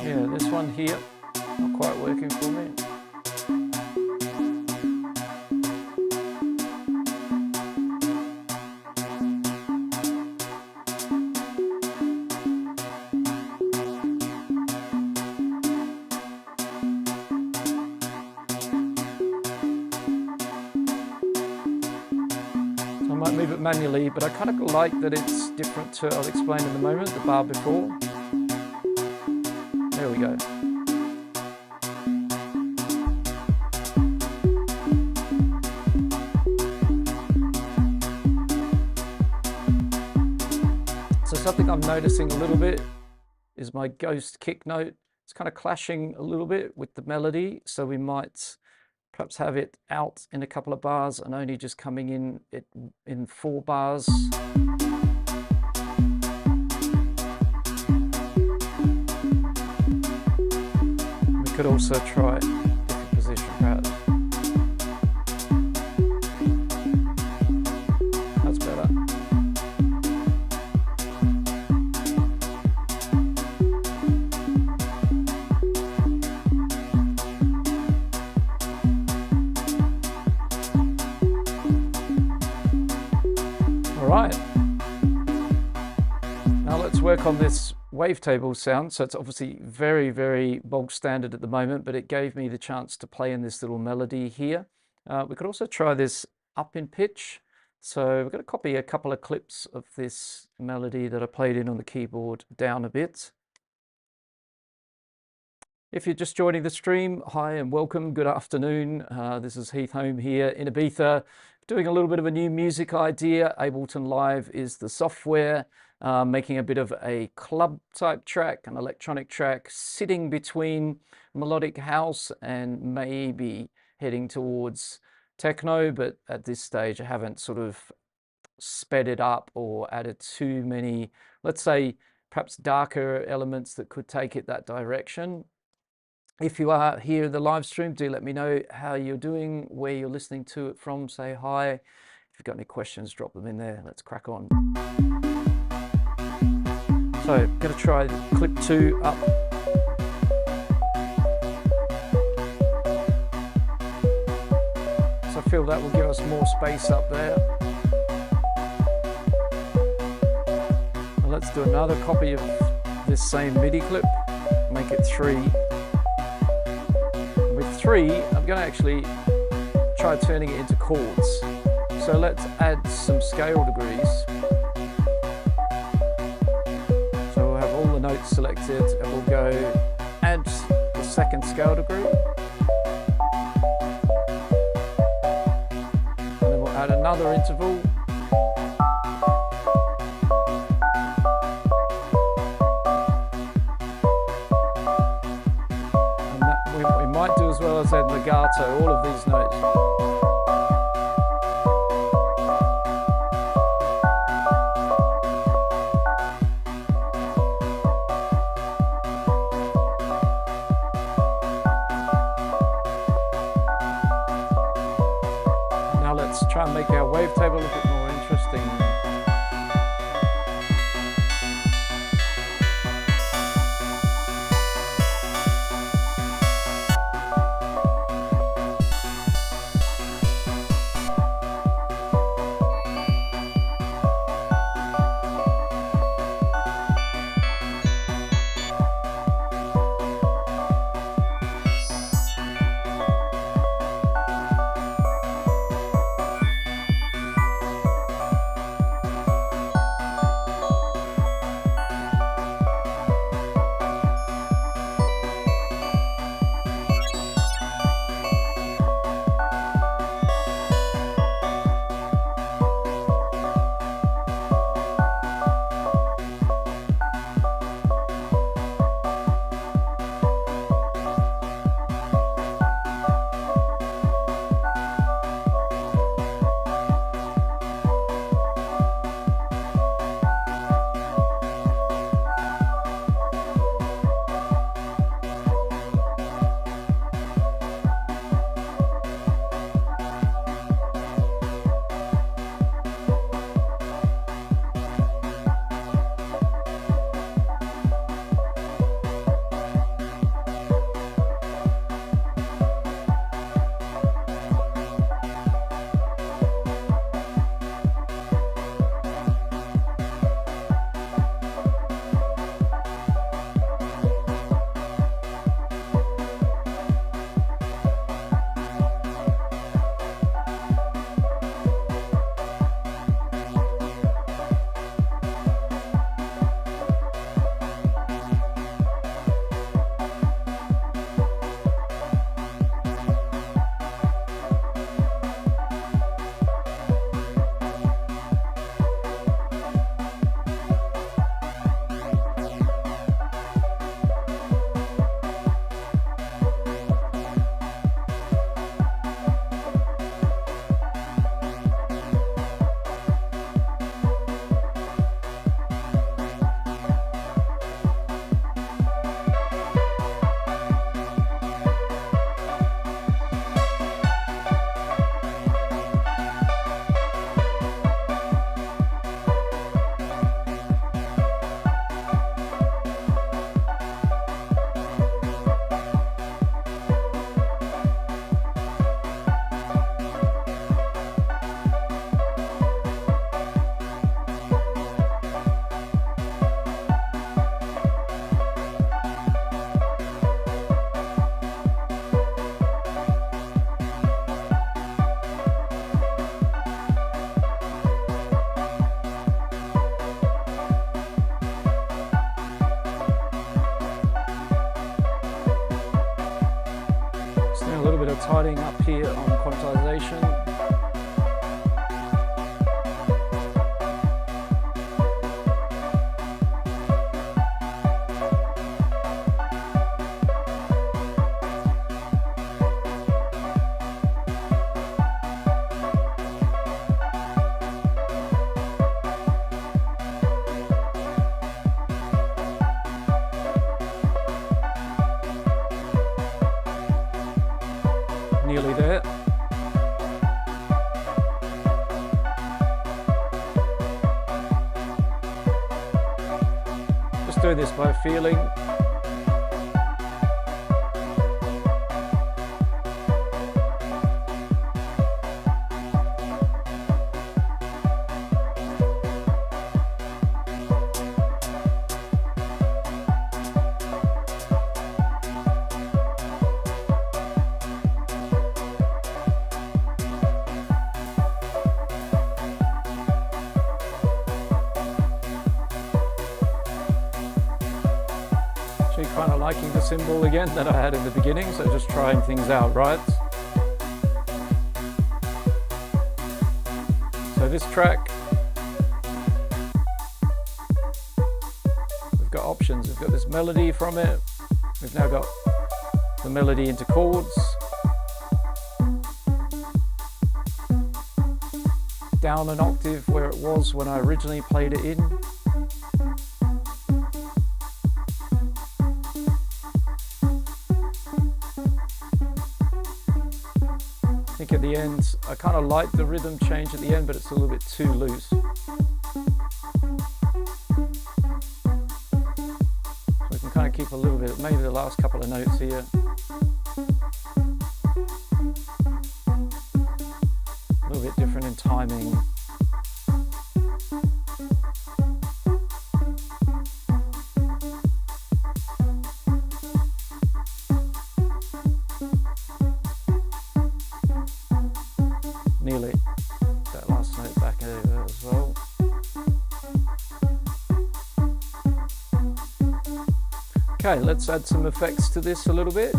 Yeah, this one here, not quite working for me. might move it manually, but I kind of like that it's different to, I'll explain in a moment, the bar before. There we go. So something I'm noticing a little bit is my ghost kick note. It's kind of clashing a little bit with the melody, so we might perhaps have it out in a couple of bars and only just coming in 4 bars. We could also try a different position perhaps. That's better. Right, now let's work on this wavetable sound. So it's obviously very, very bog standard at the moment, but it gave me the chance to play in this little melody here. We could also try this up in pitch. So we're going to copy a couple of clips of this melody that I played in on the keyboard down a bit. If you're just joining the stream, hi and welcome, good afternoon. This is Heath Home here in Ibiza, doing a little bit of a new music idea. Ableton Live is the software, making a bit of a club type track, an electronic track, sitting between melodic house and maybe heading towards techno, but at this stage I haven't sort of sped it up or added too many, let's say, perhaps darker elements that could take it that direction. If you are here in the live stream, do let me know how you're doing, where you're listening to it from, say hi. If you've got any questions, drop them in there. Let's crack on. So I'm going to try clip 2 up. So I feel that will give us more space up there. And let's do another copy of this same MIDI clip, make it 3. 3, I'm going to actually try turning it into chords. So let's add some scale degrees. So we'll have all the notes selected and we'll go add the second scale degree. And then we'll add another interval. As well as add legato, all of these notes. Now let's try and make our wavetable a bit more interesting. little bit of tidying up here on quantization. Nearly there. Just do this by feeling. Kind of liking the symbol again that I had in the beginning, so just trying things out, right? So this track, we've got options. We've got this melody from it. We've now got the melody into chords. Down an octave where it was when I originally played it in. I think at the end, I kind of like the rhythm change at the end, but it's a little bit too loose. So we can kind of keep a little bit, maybe the last couple of notes here. A little bit different in timing. Nearly. That last note back over as well. Okay, let's add some effects to this a little bit.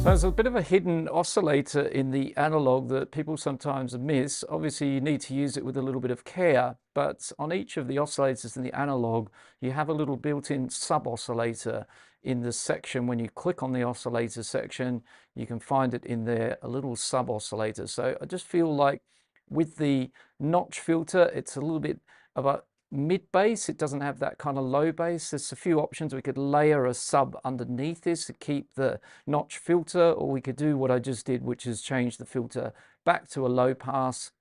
There's a bit of a hidden oscillator in the analog that people sometimes miss. Obviously, you need to use it with a little bit of care, but on each of the oscillators in the analog, you have a little built-in sub-oscillator in the section. When you click on the oscillator section, you can find it in there, a little sub-oscillator. So I just feel like with the notch filter, it's a little bit of a mid bass. It doesn't have that kind of low bass. There's a few options. We could layer a sub underneath this to keep the notch filter, or we could do what I just did, which is change the filter back to a low pass.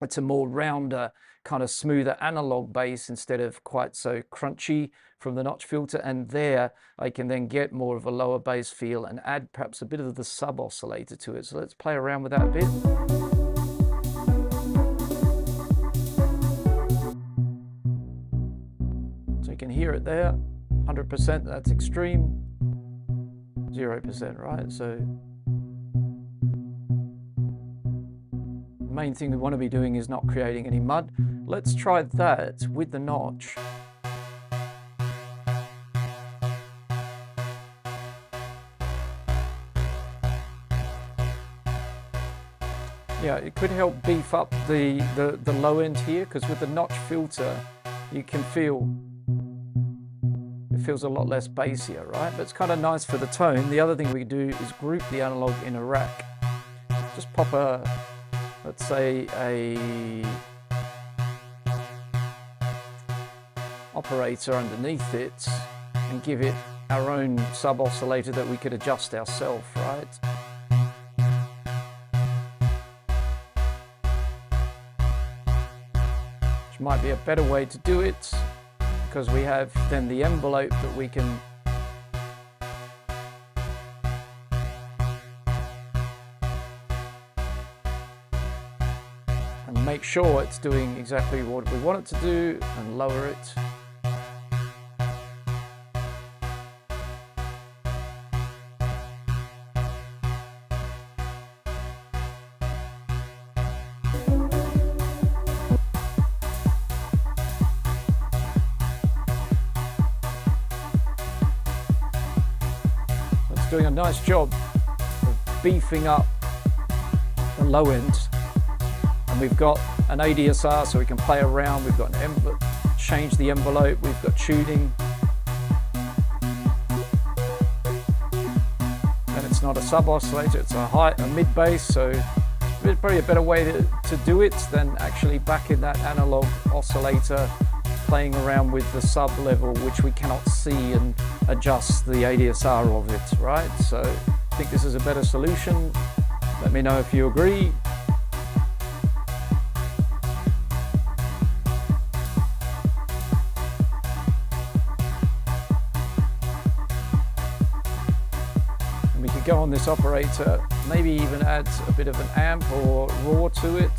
It's a more rounder, kind of smoother analog bass instead of quite so crunchy from the notch filter. And there I can then get more of a lower bass feel and add perhaps a bit of the sub oscillator to it. So let's play around with that a bit. You can hear it there, 100%, that's extreme, 0%, right? So the main thing we want to be doing is not creating any mud. let's try that with the notch. Yeah, it could help beef up the low end here, because with the notch filter, you can feel, it feels a lot less bassier, right? But it's kind of nice for the tone. The other thing we do is group the analog in a rack. Just pop a, let's say a operator underneath it and give it our own sub oscillator that we could adjust ourselves, right? Which might be a better way to do it, because we have then the envelope that we can and make sure it's doing exactly what we want it to do, and lower it. Doing a nice job of beefing up the low end, and we've got an ADSR so we can play around. We've got an envelope, change the envelope, we've got tuning, and it's not a sub oscillator, it's a mid bass, so it's probably a better way to do it than actually back in that analog oscillator playing around with the sub level, which we cannot see and adjust the ADSR of it, right? So I think this is a better solution. Let me know if you agree. And we could go on this operator, maybe even add a bit of an amp or raw to it.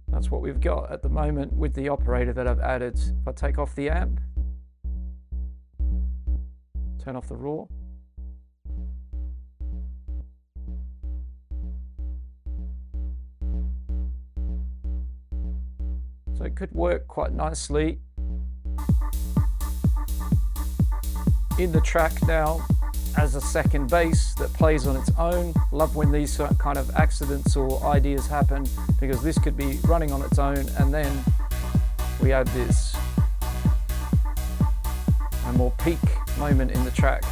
That's what we've got at the moment with the operator that I've added. If I take off the amp, turn off the raw, so it could work quite nicely in the track now as a second bass that plays on its own. Love when these kind of accidents or ideas happen, because this could be running on its own and then we add this, a more peak moment in the track.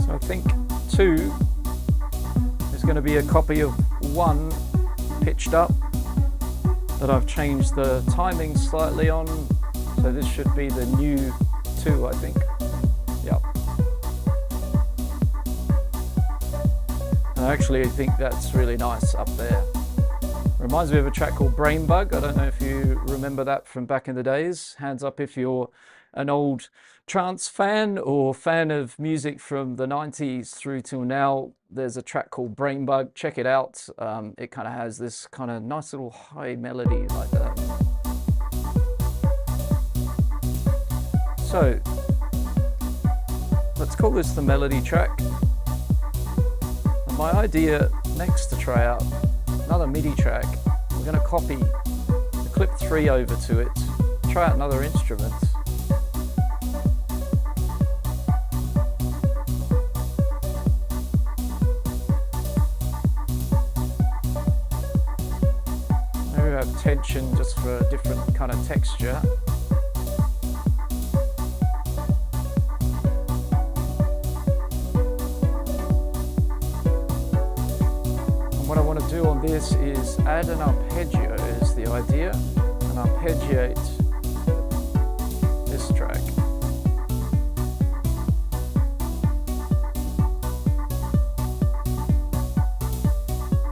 I think 2 is going to be a copy of 1 pitched up that I've changed the timing slightly on, so this should be the new 2, I think. Yep. And actually I think that's really nice up there. Reminds me of a track called Brain Bug. I don't know if you remember that from back in the days. Hands up if you're an old trance fan or fan of music from the 90s through till now. There's a track called Brain Bug. Check it out. It kind of has this kind of nice little high melody like that. So Let's call this the melody track. And my idea next to try out another MIDI track, we're going to copy the clip 3 over to it, try out another instrument. Maybe we have tension just for a different kind of texture. What I want to do on this is add an arpeggio is the idea, and arpeggiate this track.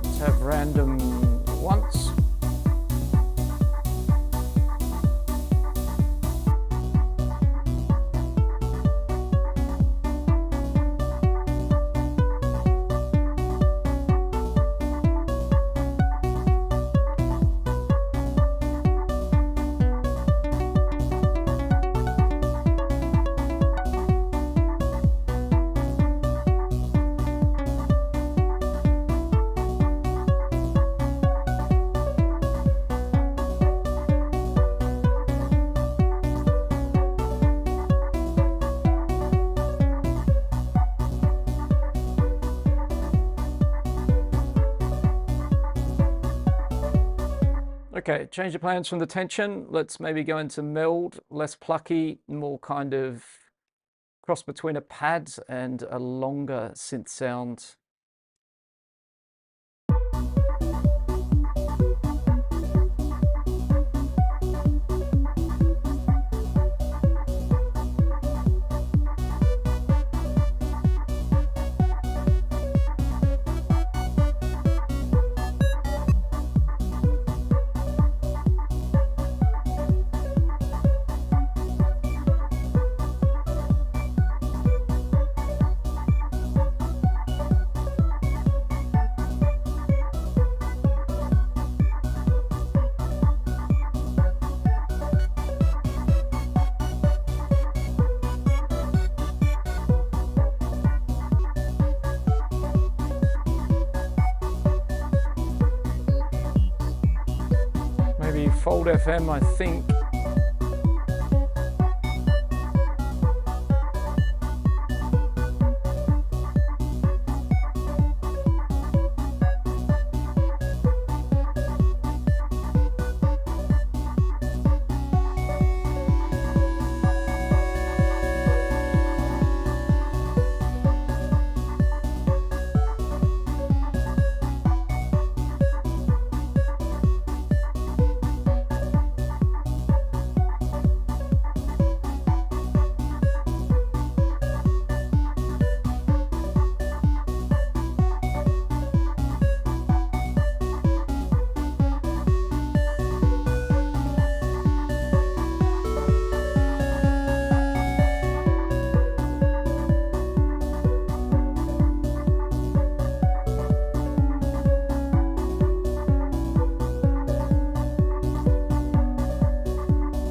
Let's have random once. Okay, change the plans from the tension. Let's maybe go into meld, less plucky, more kind of cross between a pad and a longer synth sound. Maybe Fold FM, I think.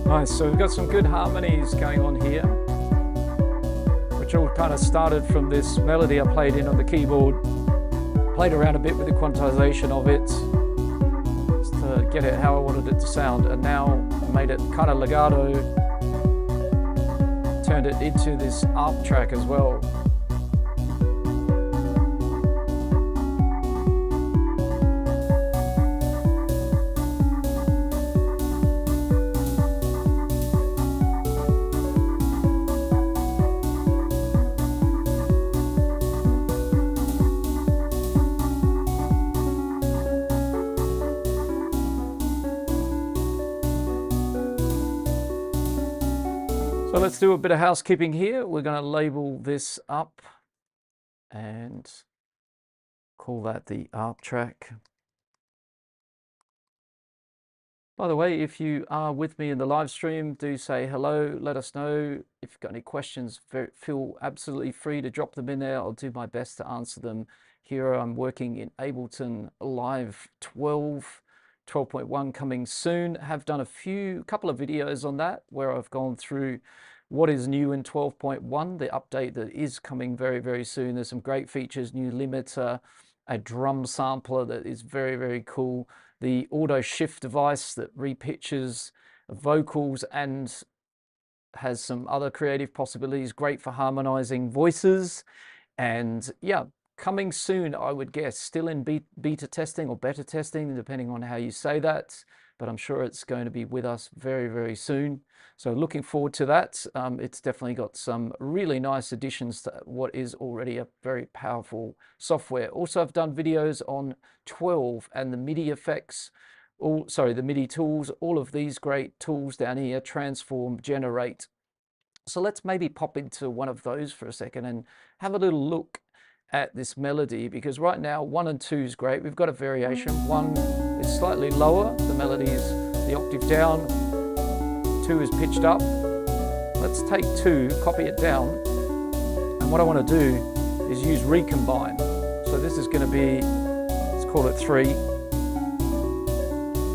Nice, so we've got some good harmonies going on here, which all kind of started from this melody I played in on the keyboard, played around a bit with the quantization of it, just to get it how I wanted it to sound, and now made it kind of legato, turned it into this ARP track as well. So let's do a bit of housekeeping here. We're going to label this up and call that the ARP track. By the way, if you are with me in the live stream, do say hello, let us know. If you've got any questions, feel absolutely free to drop them in there. I'll do my best to answer them. Here I'm working in Ableton Live 12.1 coming soon. Have done a couple of videos on that where I've gone through what is new in 12.1, the update that is coming very, very soon. There's some great features, new limiter, a drum sampler that is very, very cool, the auto shift device that repitches vocals and has some other creative possibilities, great for harmonizing voices. And yeah, coming soon, I would guess, still in beta testing or beta testing, depending on how you say that, but I'm sure it's going to be with us very, very soon. So looking forward to that. It's definitely got some really nice additions to what is already a very powerful software. Also, I've done videos on 12 and the MIDI effects, the MIDI tools, all of these great tools down here, transform, generate. So let's maybe pop into one of those for a second and have a little look at this melody, because right now 1 and 2 is great. We've got a variation. 1 is slightly lower, the melody is the octave down, 2 is pitched up. Let's take 2, copy it down, and what I want to do is use recombine. So this is going to be, let's call it 3,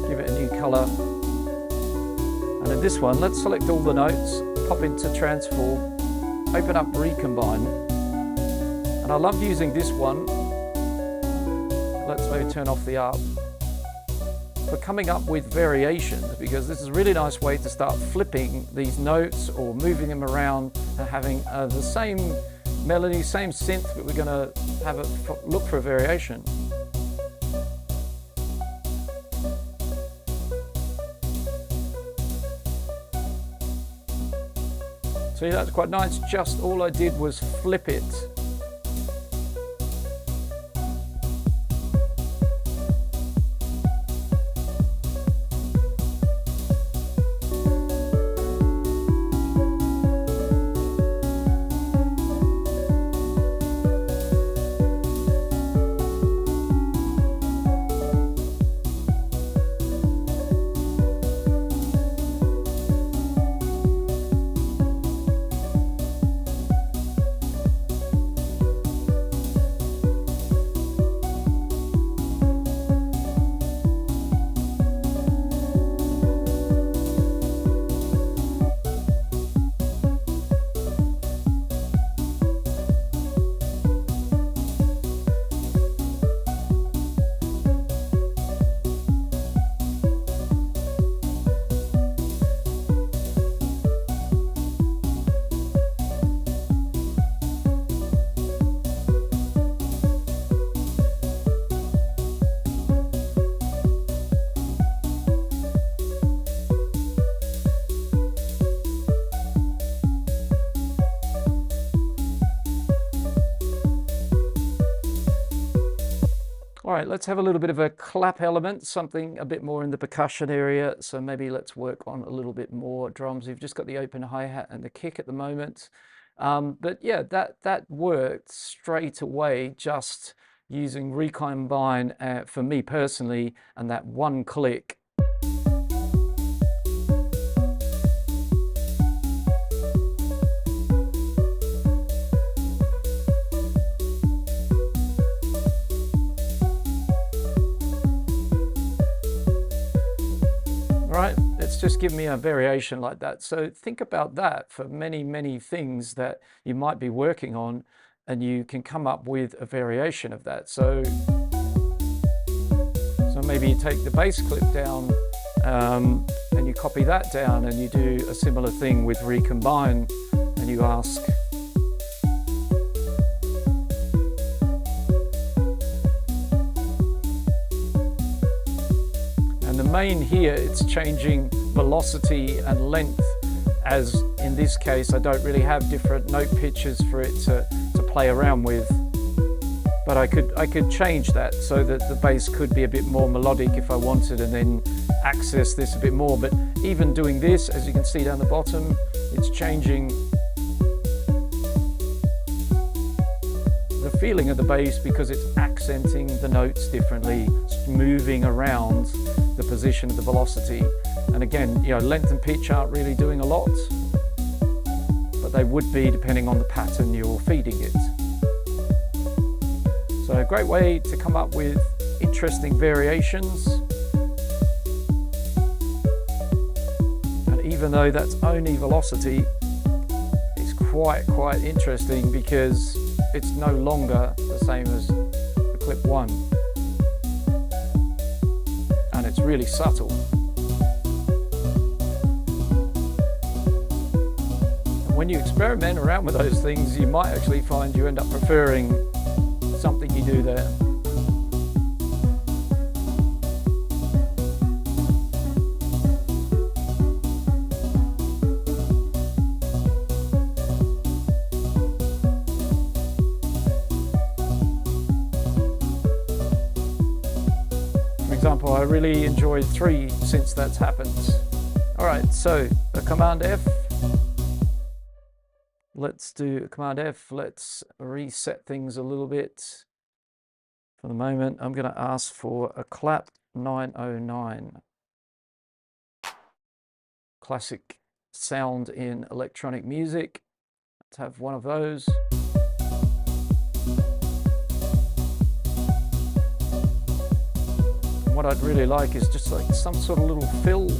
give it a new color, and in this one let's select all the notes, pop into transform, open up recombine, and I love using this one. Let's maybe turn off the ARP for coming up with variations, because this is a really nice way to start flipping these notes or moving them around and having the same melody, same synth, but we're going to have a look for a variation. See, that's quite nice. Just all I did was flip it. All right, let's have a little bit of a clap element, something a bit more in the percussion area. So maybe let's work on a little bit more drums. We've just got the open hi-hat and the kick at the moment. But yeah, that worked straight away, just using recombine for me personally, and that one click. Right, it's just give me a variation like that. So think about that for many, many things that you might be working on, and you can come up with a variation of that. So maybe you take the bass clip down and you copy that down, and you do a similar thing with recombine, and you ask, main here, it's changing velocity and length, as in this case I don't really have different note pitches for it to play around with, but I could change that so that the bass could be a bit more melodic if I wanted, and then access this a bit more. But even doing this, as you can see down the bottom, it's changing the feeling of the bass because it's accenting the notes differently, it's moving around the position of the velocity. And again, you know, length and pitch aren't really doing a lot, but they would be depending on the pattern you're feeding it. So a great way to come up with interesting variations. And even though that's only velocity, quite interesting because it's no longer the same as the clip 1, and it's really subtle. And when you experiment around with those things, you might actually find you end up preferring something you do there. I really enjoyed 3 since that's happened. All right, so a Command F. Let's do a Command F. Let's reset things a little bit. For the moment, I'm going to ask for a clap 909. Classic sound in electronic music. Let's have one of those. What I'd really like is just like some sort of little fill.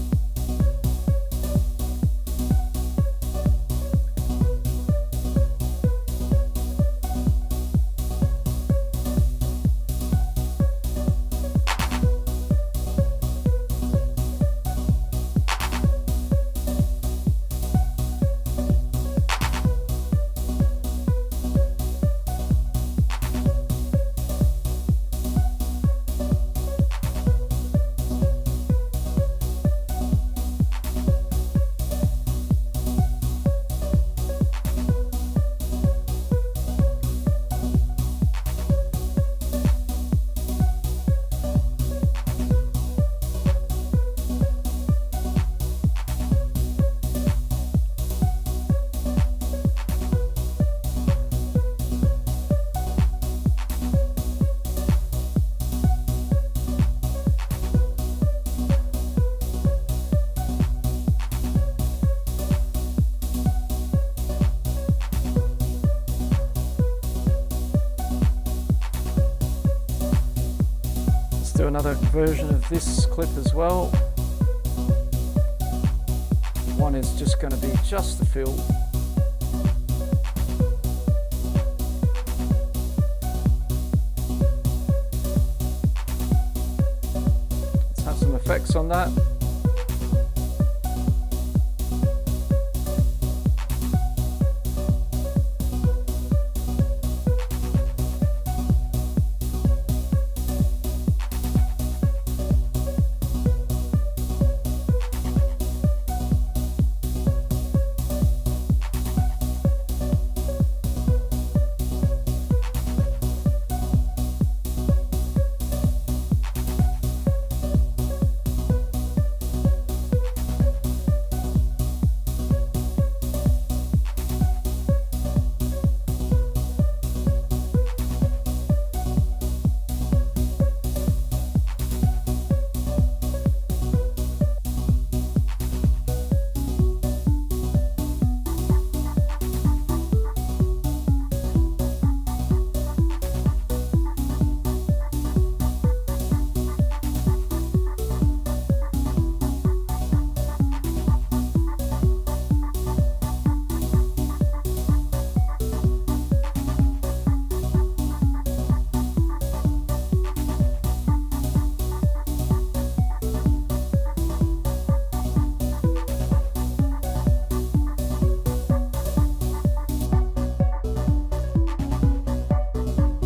Do another version of this clip as well. One is just going to be just the fill. Let's have some effects on that.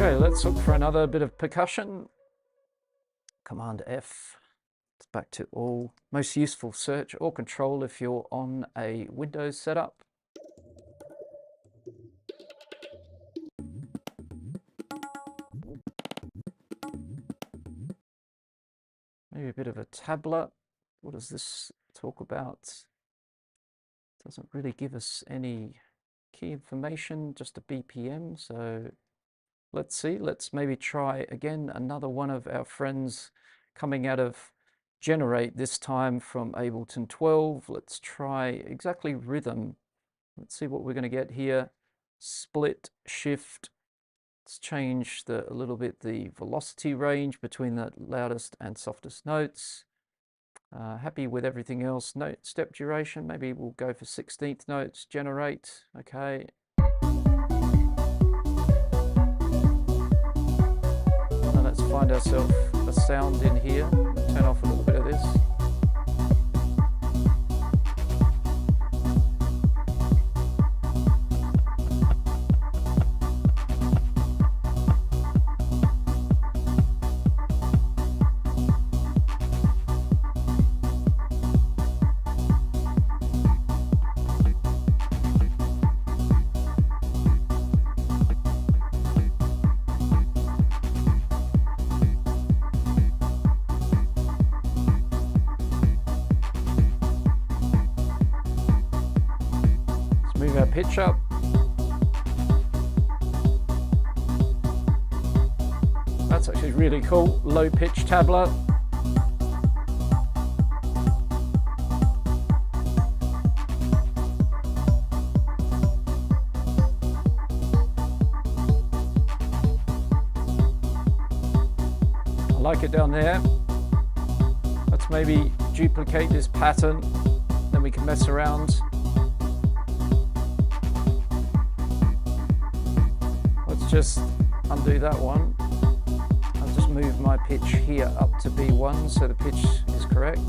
Okay, let's look for another bit of percussion. Command F. It's back to all. Most useful search or control if you're on a Windows setup. Maybe a bit of a tabla. What does this talk about? Doesn't really give us any key information, just a BPM. So let's see, let's maybe try again another one of our friends coming out of Generate, this time from Ableton 12. Let's try exactly rhythm. Let's see what we're going to get here. Split, shift. Let's change a little bit the velocity range between the loudest and softest notes. Happy with everything else. Note step duration, maybe we'll go for 16th notes. Generate, okay. Now let's find ourselves a sound in here. Turn off a little bit of this. Move our pitch up. That's actually really cool. Low pitch tabla. I like it down there. Let's maybe duplicate this pattern, then we can mess around. Just undo that one. I'll just move my pitch here up to B1 so the pitch is correct.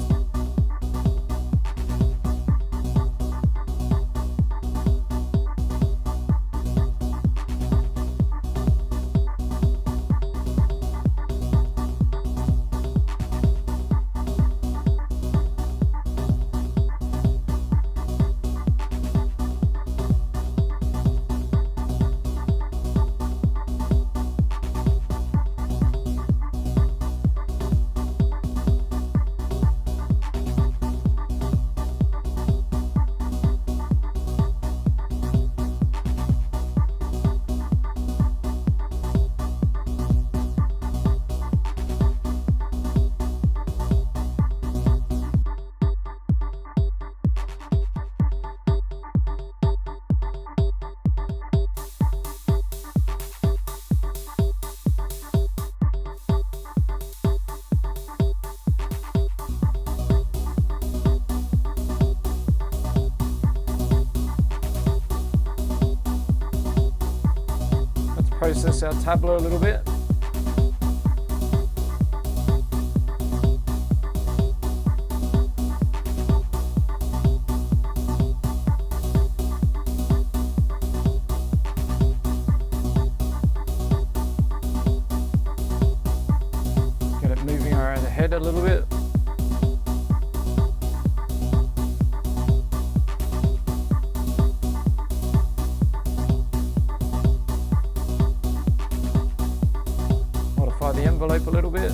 Process our tabla a little bit. Get it moving around the head a little bit. The envelope a little bit.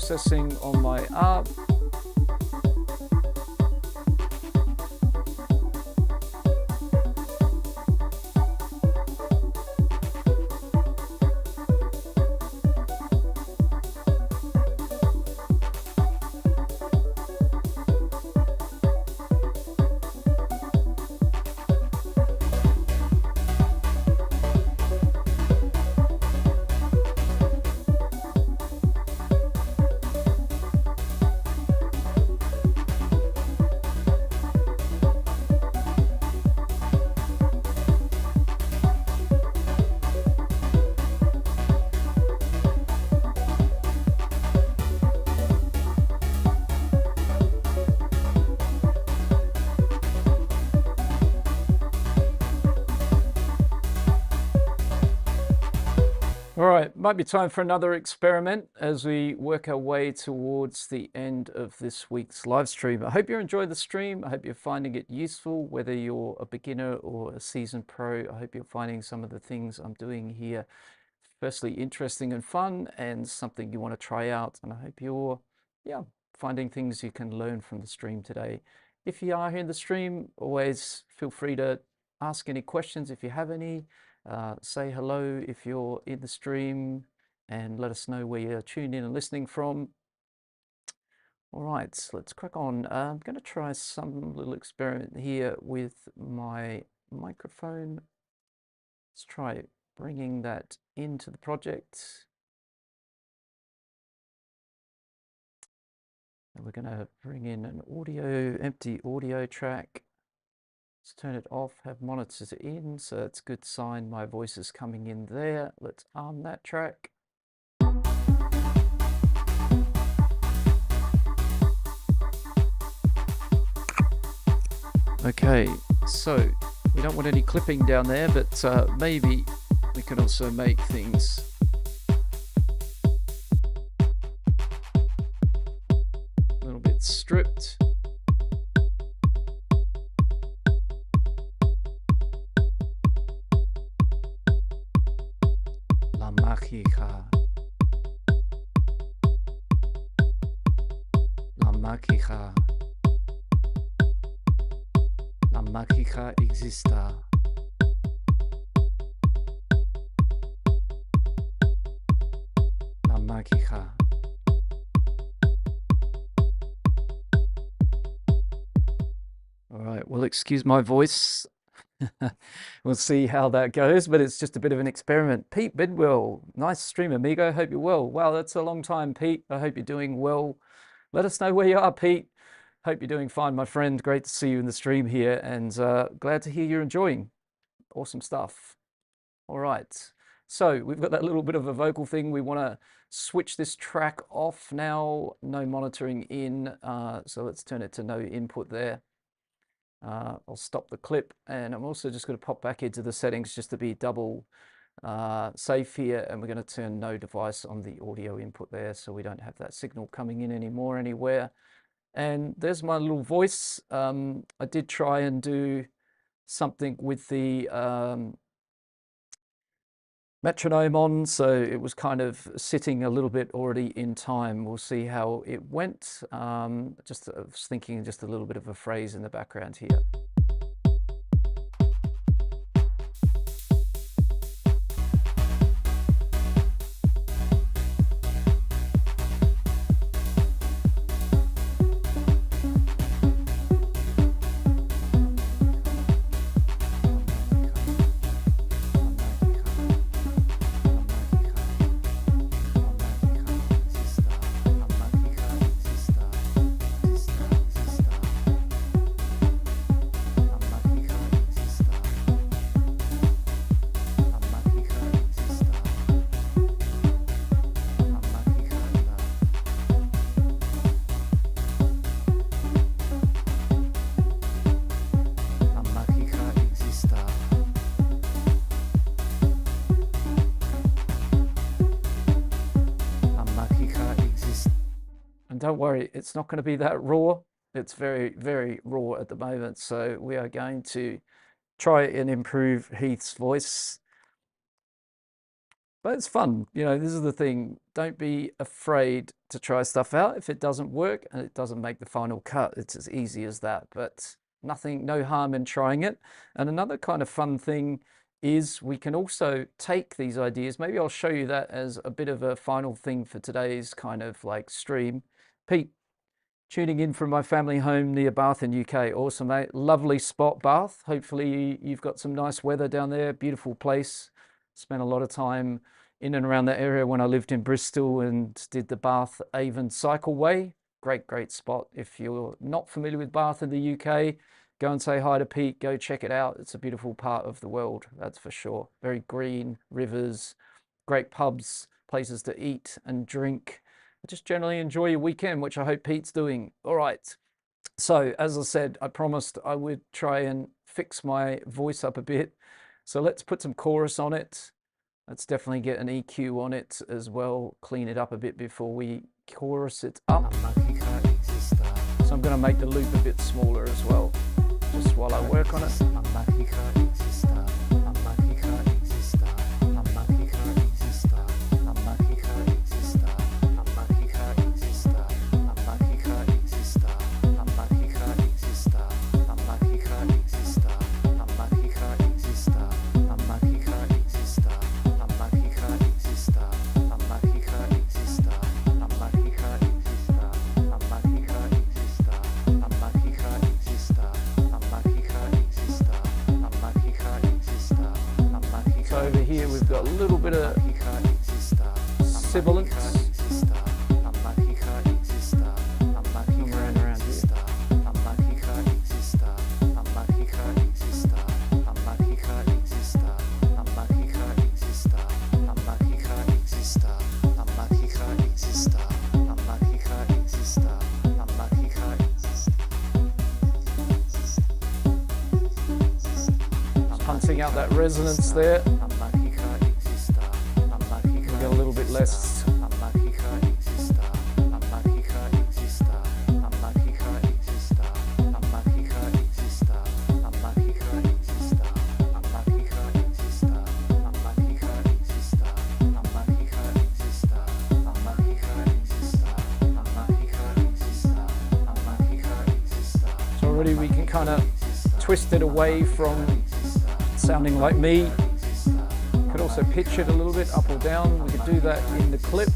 processing on my arm. All right, might be time for another experiment as we work our way towards the end of this week's live stream. I hope you enjoyed the stream. I hope you're finding it useful, whether you're a beginner or a seasoned pro. I hope you're finding some of the things I'm doing here, firstly, interesting and fun, and something you want to try out. And I hope you're, finding things you can learn from the stream today. If you are here in the stream, always feel free to ask any questions if you have any. Say hello if you're in the stream and let us know where you're tuned in and listening from. All right, so let's crack on. I'm going to try some little experiment here with my microphone. Let's try bringing that into the project. And we're going to bring in an empty audio track. Let's turn it off, have monitors in, so that's a good sign my voice is coming in there. Let's arm that track. Okay, so we don't want any clipping down there, but maybe we can also make things a little bit stripped. La mágica. La mágica. La mágica exista. La mágica. All right, well, excuse my voice. We'll see how that goes, but it's just a bit of an experiment. Pete Bidwell, nice stream, amigo. Hope you're well. Wow, that's a long time, Pete. I hope you're doing well. Let us know where you are, Pete. Hope you're doing fine, my friend. Great to see you in the stream here, and glad to hear you're enjoying. Awesome stuff. All right, so we've got that little bit of a vocal thing. We want to switch this track off now. No monitoring in, so let's turn it to no input there. I'll stop the clip, and I'm also just going to pop back into the settings just to be double safe here, and we're going to turn no device on the audio input there, so we don't have that signal coming in anymore anywhere. And there's my little voice. I did try and do something with the metronome on, so it was kind of sitting a little bit already in time. We'll see how it went. Just I was thinking just a little bit of a phrase in the background here. Don't worry, it's not going to be that raw. It's very, very raw at the moment. So we are going to try and improve Heath's voice. But it's fun. You know, this is the thing. Don't be afraid to try stuff out. If it doesn't work and it doesn't make the final cut, it's as easy as that. But nothing, no harm in trying it. And another kind of fun thing is we can also take these ideas. Maybe I'll show you that as a bit of a final thing for today's kind of like stream. Pete, tuning in from my family home near Bath in UK. Awesome, mate. Lovely spot, Bath. Hopefully you've got some nice weather down there. Beautiful place. Spent a lot of time in and around that area when I lived in Bristol and did the Bath Avon Cycleway. Great spot. If you're not familiar with Bath in the UK, go and say hi to Pete. Go check it out. It's a beautiful part of the world, that's for sure. Very green, rivers, great pubs, places to eat and drink. Just generally enjoy your weekend, which I hope Pete's doing. All right. So as I said, I promised I would try and fix my voice up a bit. So let's put some chorus on it. Let's definitely get an EQ on it as well. Clean it up a bit before we chorus it up. So I'm going to make the loop a bit smaller as well, just while I work on it. Over here we've got a little bit of sibilance. Around here. Punching out that resonance there. Get a little bit less. So already we can kind of twist it away from sounding like me. Could also pitch it a little bit up or down. We could do that in the clip.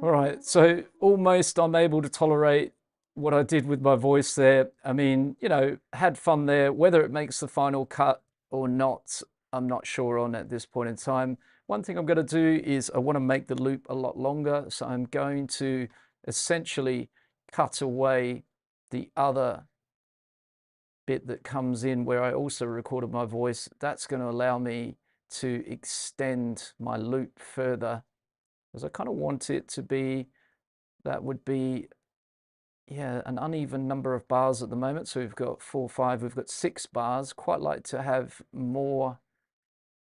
All right, so almost I'm able to tolerate what I did with my voice there. I mean, you know, had fun there. Whether it makes the final cut or not, I'm not sure on at this point in time. One thing I'm going to do is I want to make the loop a lot longer. So I'm going to essentially cut away the other bit that comes in where I also recorded my voice. That's going to allow me to extend my loop further, because I kind of want it to be, that would be, yeah, an uneven number of bars at the moment. So we've got 4, 5, we've got 6 bars. Quite like to have more.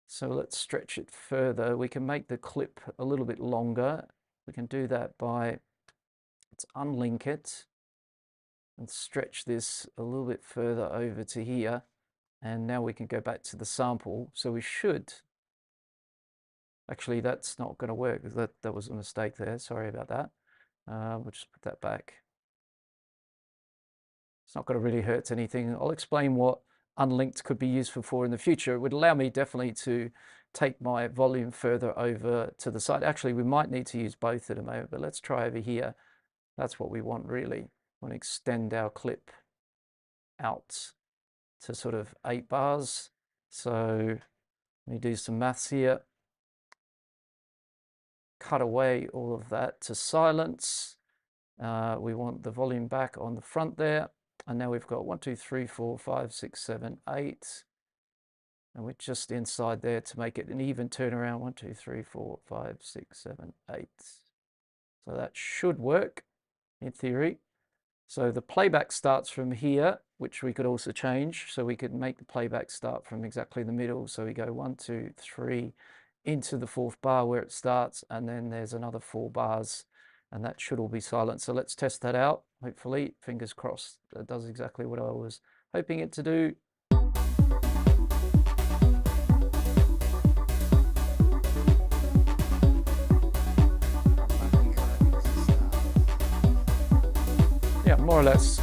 So let's stretch it further. We can make the clip a little bit longer. We can do that by, let's unlink it and stretch this a little bit further over to here. And now we can go back to the sample. So we should, actually that's not going to work. That was a mistake there. Sorry about that. We'll just put that back. It's not going to really hurt anything. I'll explain what unlinked could be useful for in the future. It would allow me definitely to take my volume further over to the side. Actually, we might need to use both at a moment, but let's try over here. That's what we want really. We want to extend our clip out to sort of 8 bars. So let me do some maths here. Cut away all of that to silence. We want the volume back on the front there. And now we've got 1, 2, 3, 4, 5, 6, 7, 8. And we're just inside there to make it an even turnaround. 1, 2, 3, 4, 5, 6, 7, 8. So that should work in theory. So the playback starts from here, which we could also change. So we could make the playback start from exactly the middle. So we go 1, 2, 3 into the 4th bar where it starts. And then there's another 4 bars. And that should all be silent. So let's test that out. Hopefully, fingers crossed, that does exactly what I was hoping it to do. Yeah, more or less.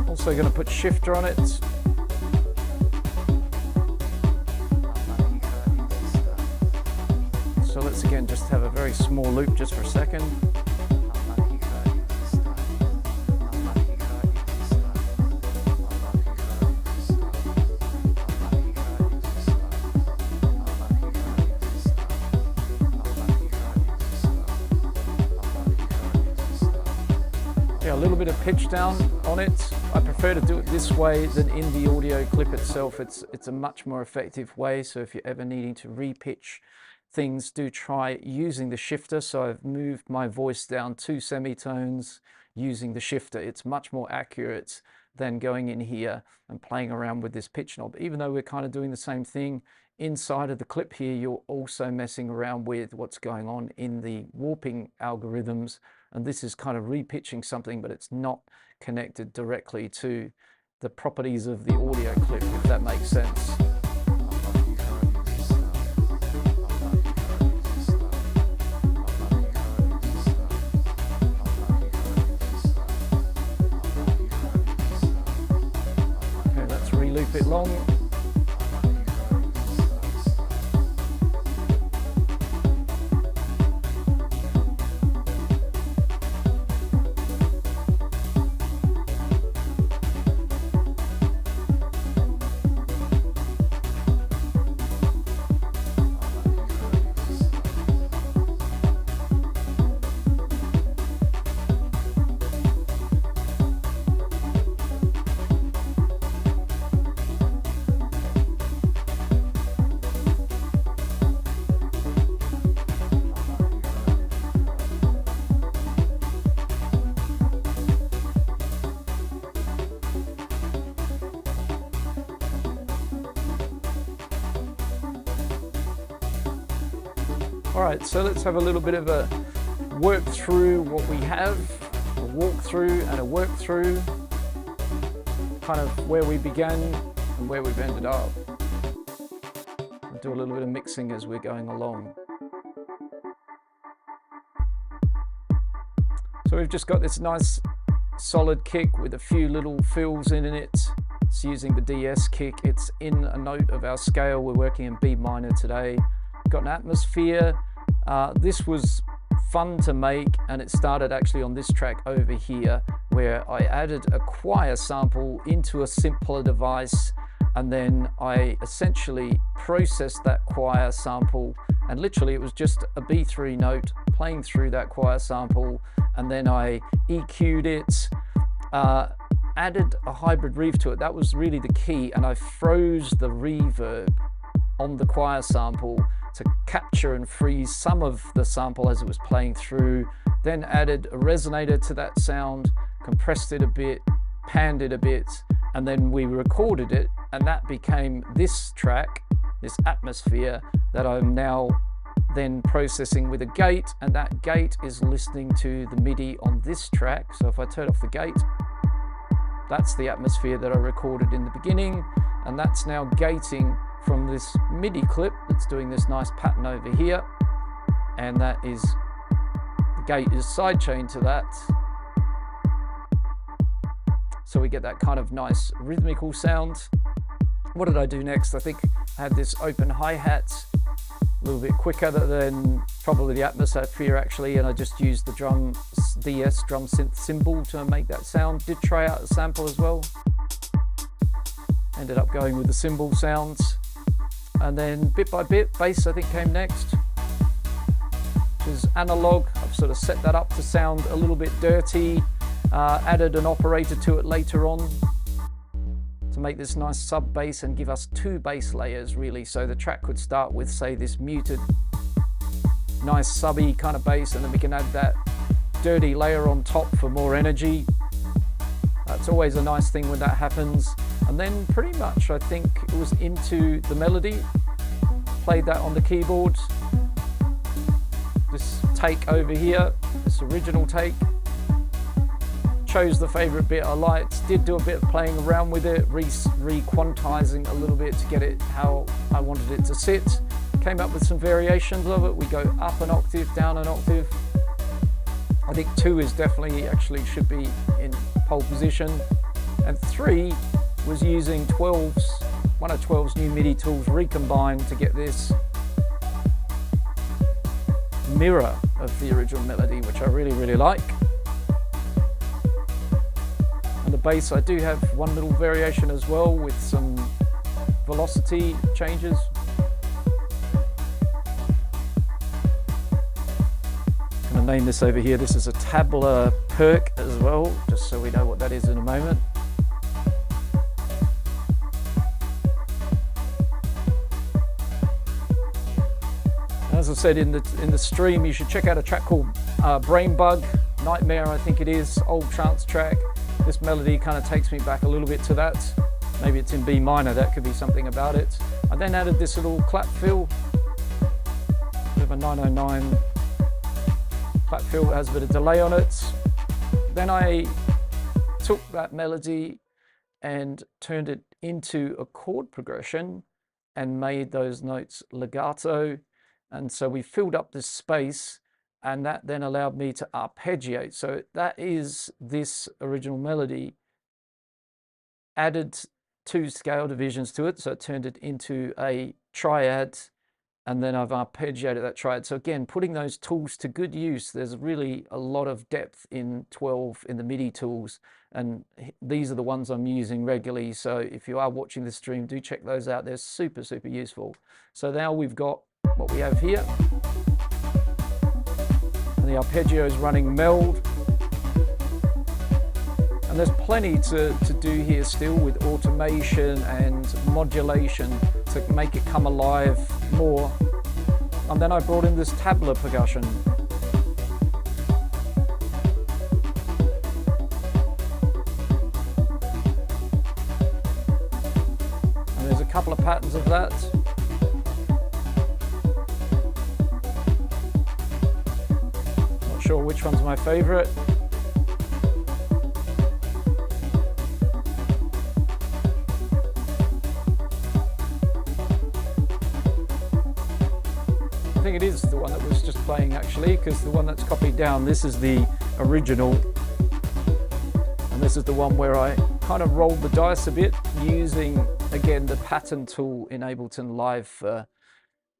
Also going to put shifter on it. So let's again just have a very small loop just for a second. Yeah, a little bit of pitch down on it. I prefer to do it this way than in the audio clip itself. It's a much more effective way. So if you're ever needing to re-pitch things, do try using the shifter. So I've moved my voice down 2 semitones using the shifter. It's much more accurate than going in here and playing around with this pitch knob. Even though we're kind of doing the same thing inside of the clip here, you're also messing around with what's going on in the warping algorithms. And this is kind of repitching something, but it's not connected directly to the properties of the audio clip, if that makes sense. Loop it long. All right, so let's have a little bit of a work through what we have, a walk through and a work through, kind of where we began and where we've ended up. I'll do a little bit of mixing as we're going along. So we've just got this nice solid kick with a few little fills in it. It's using the DS kick. It's in a note of our scale. We're working in B minor today. Got an atmosphere. This was fun to make, and it started actually on this track over here, where I added a choir sample into a simpler device, and then I essentially processed that choir sample, and literally it was just a B3 note playing through that choir sample, and then I EQ'd it, added a hybrid reverb to it. That was really the key, and I froze the reverb on the choir sample to capture and freeze some of the sample as it was playing through, then added a resonator to that sound, compressed it a bit, panned it a bit, and then we recorded it, and that became this track, this atmosphere, that I'm now then processing with a gate, and that gate is listening to the MIDI on this track. So if I turn off the gate, that's the atmosphere that I recorded in the beginning, and that's now gating from this MIDI clip that's doing this nice pattern over here, and that is, the gate is sidechained to that, so we get that kind of nice rhythmical sound. What did I do next? I think I had this open hi-hat, a little bit quicker than probably the atmosphere actually, and I just used the DS drum synth cymbal to make that sound. Did try out a sample as well, ended up going with the cymbal sounds. And then bit by bit, bass I think came next, which is analog. I've sort of set that up to sound a little bit dirty, added an operator to it later on to make this nice sub bass and give us two bass layers really. So the track could start with, say, this muted, nice subby kind of bass, and then we can add that dirty layer on top for more energy. That's always a nice thing when that happens. And then pretty much I think it was into the melody, played that on the keyboard, this take over here, this original take, chose the favorite bit I liked, did do a bit of playing around with it, re-quantizing a little bit to get it how I wanted it to sit, came up with some variations of it. We go up an octave, down an octave. I think 2 is definitely actually should be in pole position, and 3 was using 12s, one of 12's new MIDI tools recombined to get this mirror of the original melody, which I really like. And the bass, I do have one little variation as well with some velocity changes. I'm going to name this over here. This is a tabla perk as well, just so we know what that is in a moment. As I said in the stream, you should check out a track called Brain Bug, Nightmare I think it is, old trance track. This melody kind of takes me back a little bit to that. Maybe it's in B minor, that could be something about it. I then added this little clap fill, bit of a 909 clap fill, has a bit of delay on it. Then I took that melody and turned it into a chord progression and made those notes legato. And so we filled up this space, and that then allowed me to arpeggiate. So that is this original melody, added 2 scale divisions to it, so it turned it into a triad, and then I've arpeggiated that triad. So again, putting those tools to good use. There's really a lot of depth in 12 in the MIDI tools, and these are the ones I'm using regularly. So if you are watching this stream, do check those out. They're super useful. So now we've got what we have here, and the arpeggio is running meld, and there's plenty to do here still with automation and modulation to make it come alive more. And then I brought in this tabla percussion. And there's a couple of patterns of that. Sure which one's my favorite. I think it is the one that was just playing actually, because the one that's copied down, this is the original, and this is the one where I kind of rolled the dice a bit using, again, the pattern tool in Ableton Live for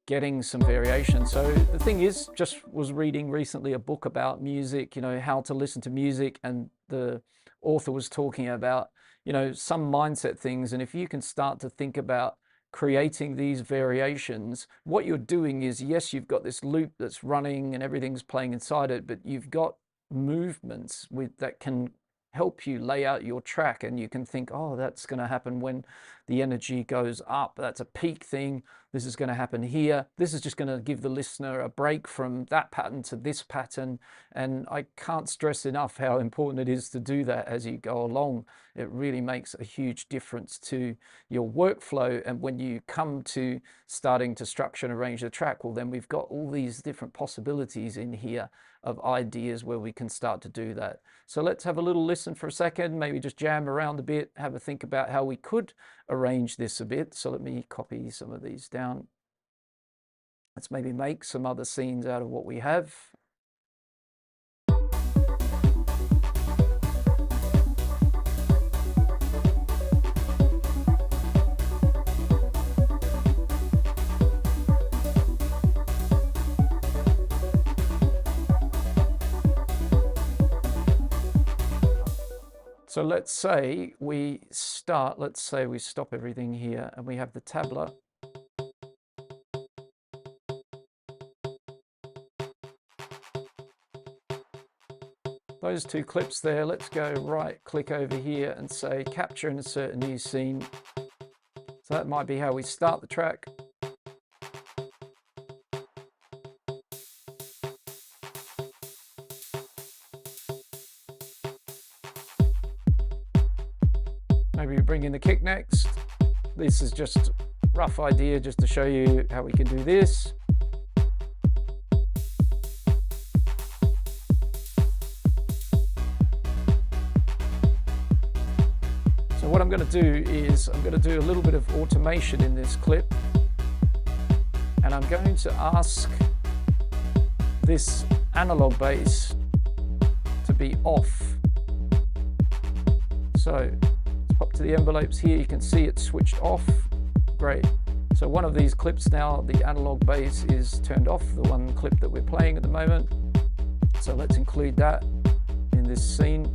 getting some variation. So the thing is, just was reading recently a book about music, you know, how to listen to music, and the author was talking about, you know, some mindset things. And if you can start to think about creating these variations, what you're doing is, yes, you've got this loop that's running and everything's playing inside it, but you've got movements that can help you lay out your track, and you can think, oh, that's going to happen when the energy goes up. That's a peak thing. This is going to happen here. This is just going to give the listener a break from that pattern to this pattern. And I can't stress enough how important it is to do that as you go along. It really makes a huge difference to your workflow. And when you come to starting to structure and arrange the track, well, then we've got all these different possibilities in here of ideas where we can start to do that. So let's have a little listen for a second, maybe just jam around a bit, have a think about how we could arrange this a bit. So let me copy some of these down. Let's maybe make some other scenes out of what we have. So let's say we start, let's say we stop everything here and we have the tabla. Those two clips there, let's go right click over here and say capture and insert a new scene. So that might be how we start the track. Maybe we bring in the kick next. This is just a rough idea just to show you how we can do this. So what I'm going to do is I'm going to do a little bit of automation in this clip, and I'm going to ask this analog bass to be off. So pop to the envelopes here, you can see it's switched off. Great. So one of these clips now, the analog bass is turned off, the one clip that we're playing at the moment. So let's include that in this scene.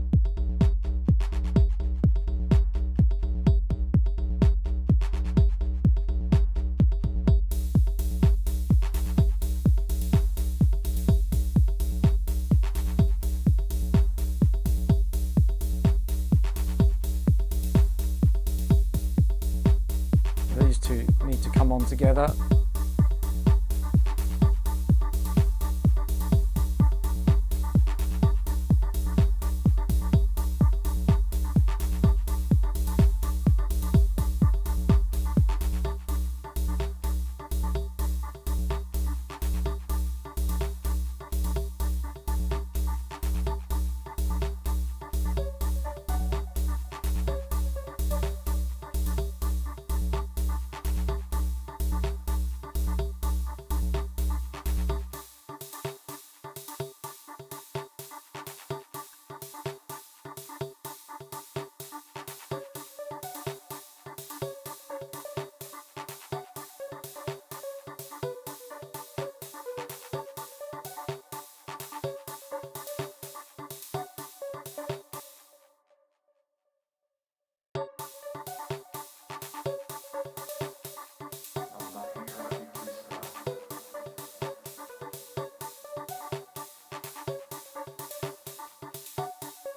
These two need to come on together.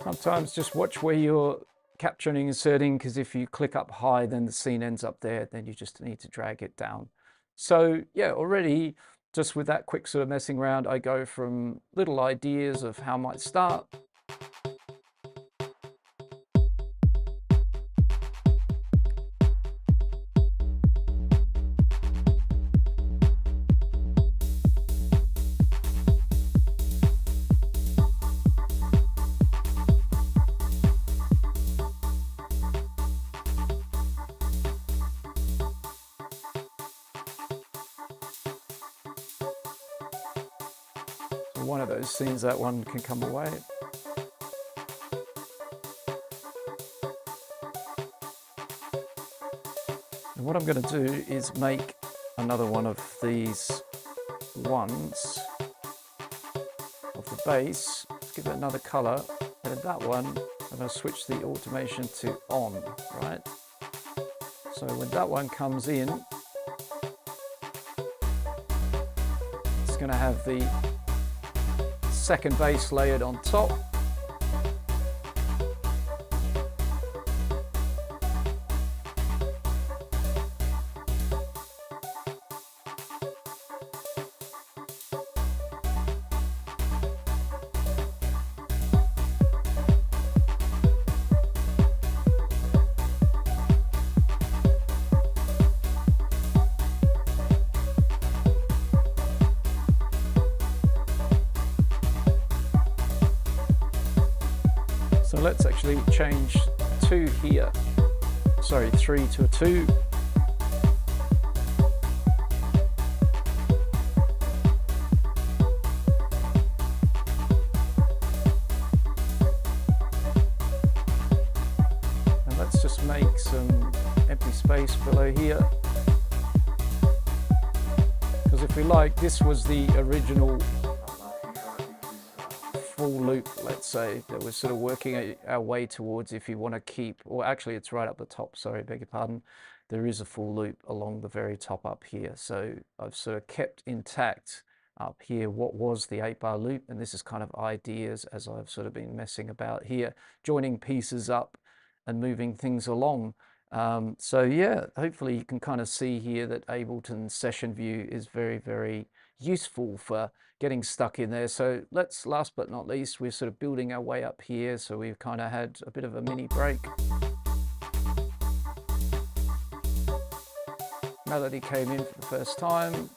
Sometimes just watch where you're capturing and inserting, because if you click up high, then the scene ends up there. Then you just need to drag it down. So yeah, already just with that quick sort of messing around, I go from little ideas of how I might start. One of those scenes, that one can come away. And what I'm going to do is make another one of these ones of the bass. Let's give it another color. And in that one, I'm going to switch the automation to on, right? So when that one comes in, it's going to have the second bass layered on top. So let's actually change 2 here, sorry, 3 to a 2. And let's just make some empty space below here. Because if we like, this was the original full loop, let's say, that we're sort of working our way towards. If you want to keep, or actually it's right up the top, sorry, beg your pardon, there is a full loop along the very top up here. So I've sort of kept intact up here what was the 8-bar loop, and this is kind of ideas as I've sort of been messing about here, joining pieces up and moving things along. So yeah, hopefully you can kind of see here that Ableton Session View is very, very useful for getting stuck in there. So let's, last but not least, we're sort of building our way up here. So we've kind of had a bit of a mini break. Melody came in for the first time.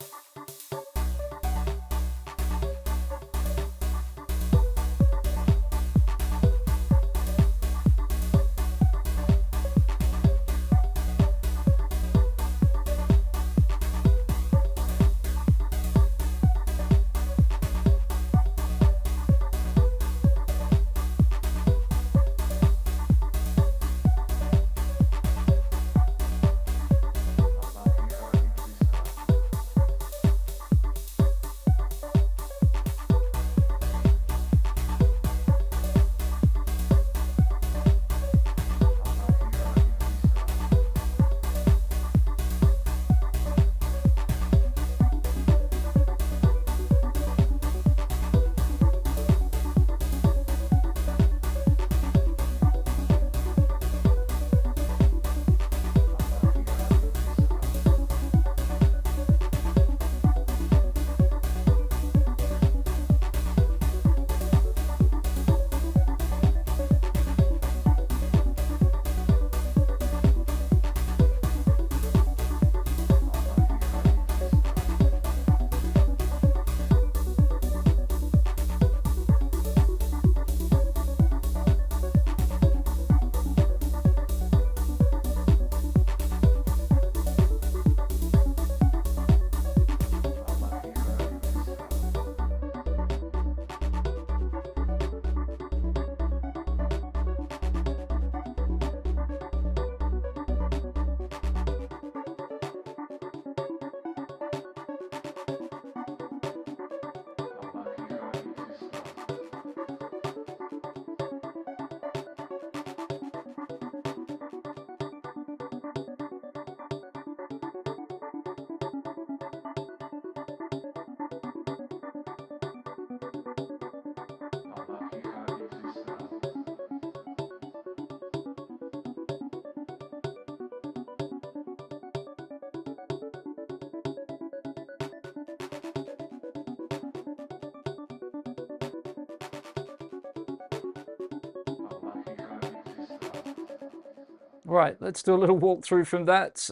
Right, let's do a little walkthrough from that.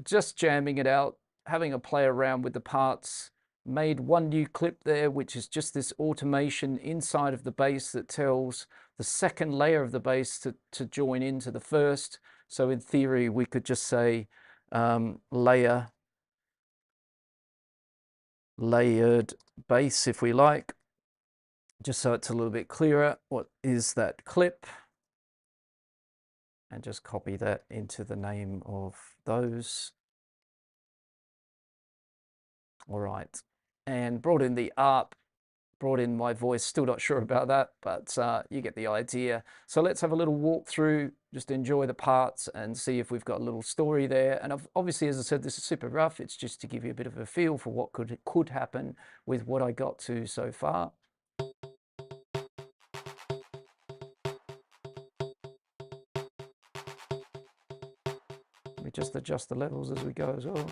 Just jamming it out, having a play around with the parts. Made one new clip there, which is just this automation inside of the bass that tells the second layer of the bass to join into the first. So in theory, we could just say layered bass if we like, just so it's a little bit clearer. What is that clip? and just copy that into the name of those. All right, and brought in the ARP, brought in my voice, still not sure about that, but you get the idea. So let's have a little walk through, just enjoy the parts and see if we've got a little story there. And obviously, as I said, this is super rough. It's just to give you a bit of a feel for what could happen with what I got to so far. Let me just adjust the levels as we go as well.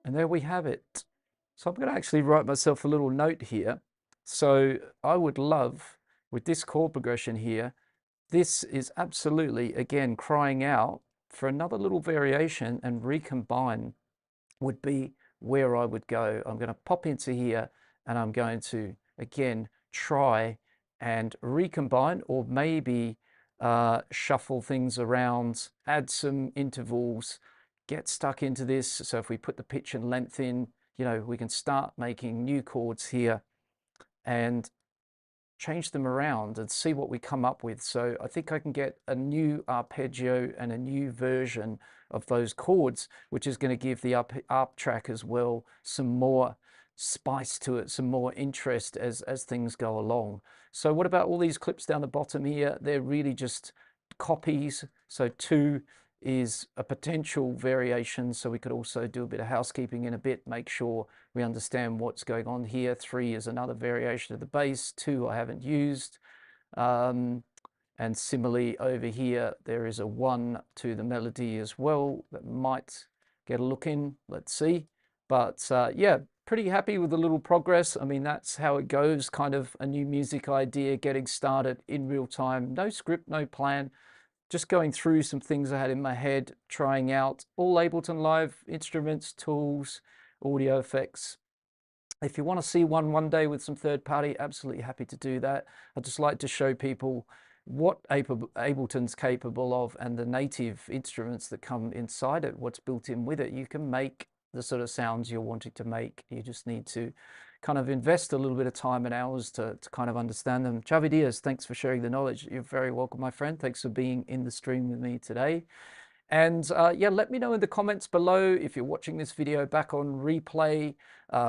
And there we have it. So I'm going to actually write myself a little note here. So I would love, with this chord progression here, this is absolutely, again, crying out for another little variation, and recombine would be where I would go. I'm going to pop into here and I'm going to, again, try and recombine, or maybe shuffle things around, add some intervals, get stuck into this. So if we put the pitch and length in, you know, we can start making new chords here and change them around and see what we come up with. So I think I can get a new arpeggio and a new version of those chords, which is going to give the ARP track as well some more spice to it, some more interest as things go along. So what about all these clips down the bottom here? They're really just copies. So 2 is a potential variation, so we could also do a bit of housekeeping in a bit, make sure we understand what's going on here. 3 is another variation of the bass. 2 I haven't used. And similarly over here, there is a 1 to the melody as well that might get a look in. Let's see. But yeah, pretty happy with the little progress. I mean, that's how it goes, kind of a new music idea, getting started in real time. No script, no plan. Just going through some things I had in my head, trying out all Ableton Live instruments, tools, audio effects. If you want to see one day with some third party, absolutely happy to do that. I'd just like to show people what Ableton's capable of, and the native instruments that come inside it, what's built in with it. You can make the sort of sounds you're wanting to make. You just need to kind of invest a little bit of time and hours to kind of understand them. Xavi Diaz, thanks for sharing the knowledge. You're very welcome, my friend. Thanks for being in the stream with me today. And yeah, let me know in the comments below if you're watching this video back on replay,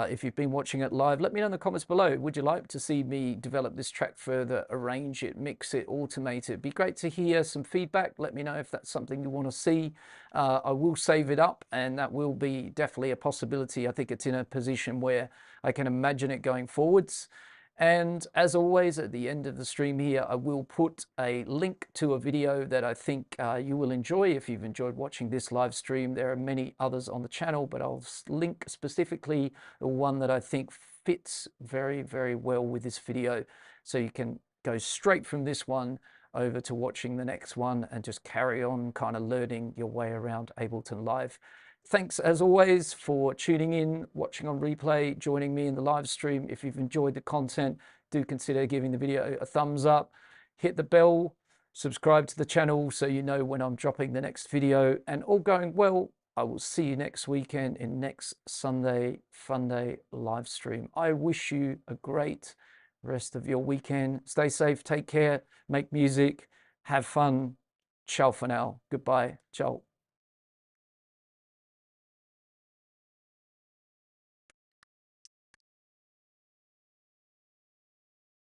if you've been watching it live. Let me know in the comments below. Would you like to see me develop this track further, arrange it, mix it, automate it? It'd be great to hear some feedback. Let me know if that's something you want to see. I will save it up, and that will be definitely a possibility. I think it's in a position where I can imagine it going forwards. And as always, at the end of the stream here, I will put a link to a video that I think you will enjoy if you've enjoyed watching this live stream. There are many others on the channel, but I'll link specifically the one that I think fits very, very well with this video. So you can go straight from this one over to watching the next one and just carry on kind of learning your way around Ableton Live. Thanks as always for tuning in, watching on replay, joining me in the live stream. If you've enjoyed the content, do consider giving the video a thumbs up, hit the bell, subscribe to the channel so you know when I'm dropping the next video. And all going well, I will see you next weekend in next Sunday Fun Day live stream. I wish you a great rest of your weekend. Stay safe, take care, make music, have fun. Ciao for now. Goodbye. Ciao.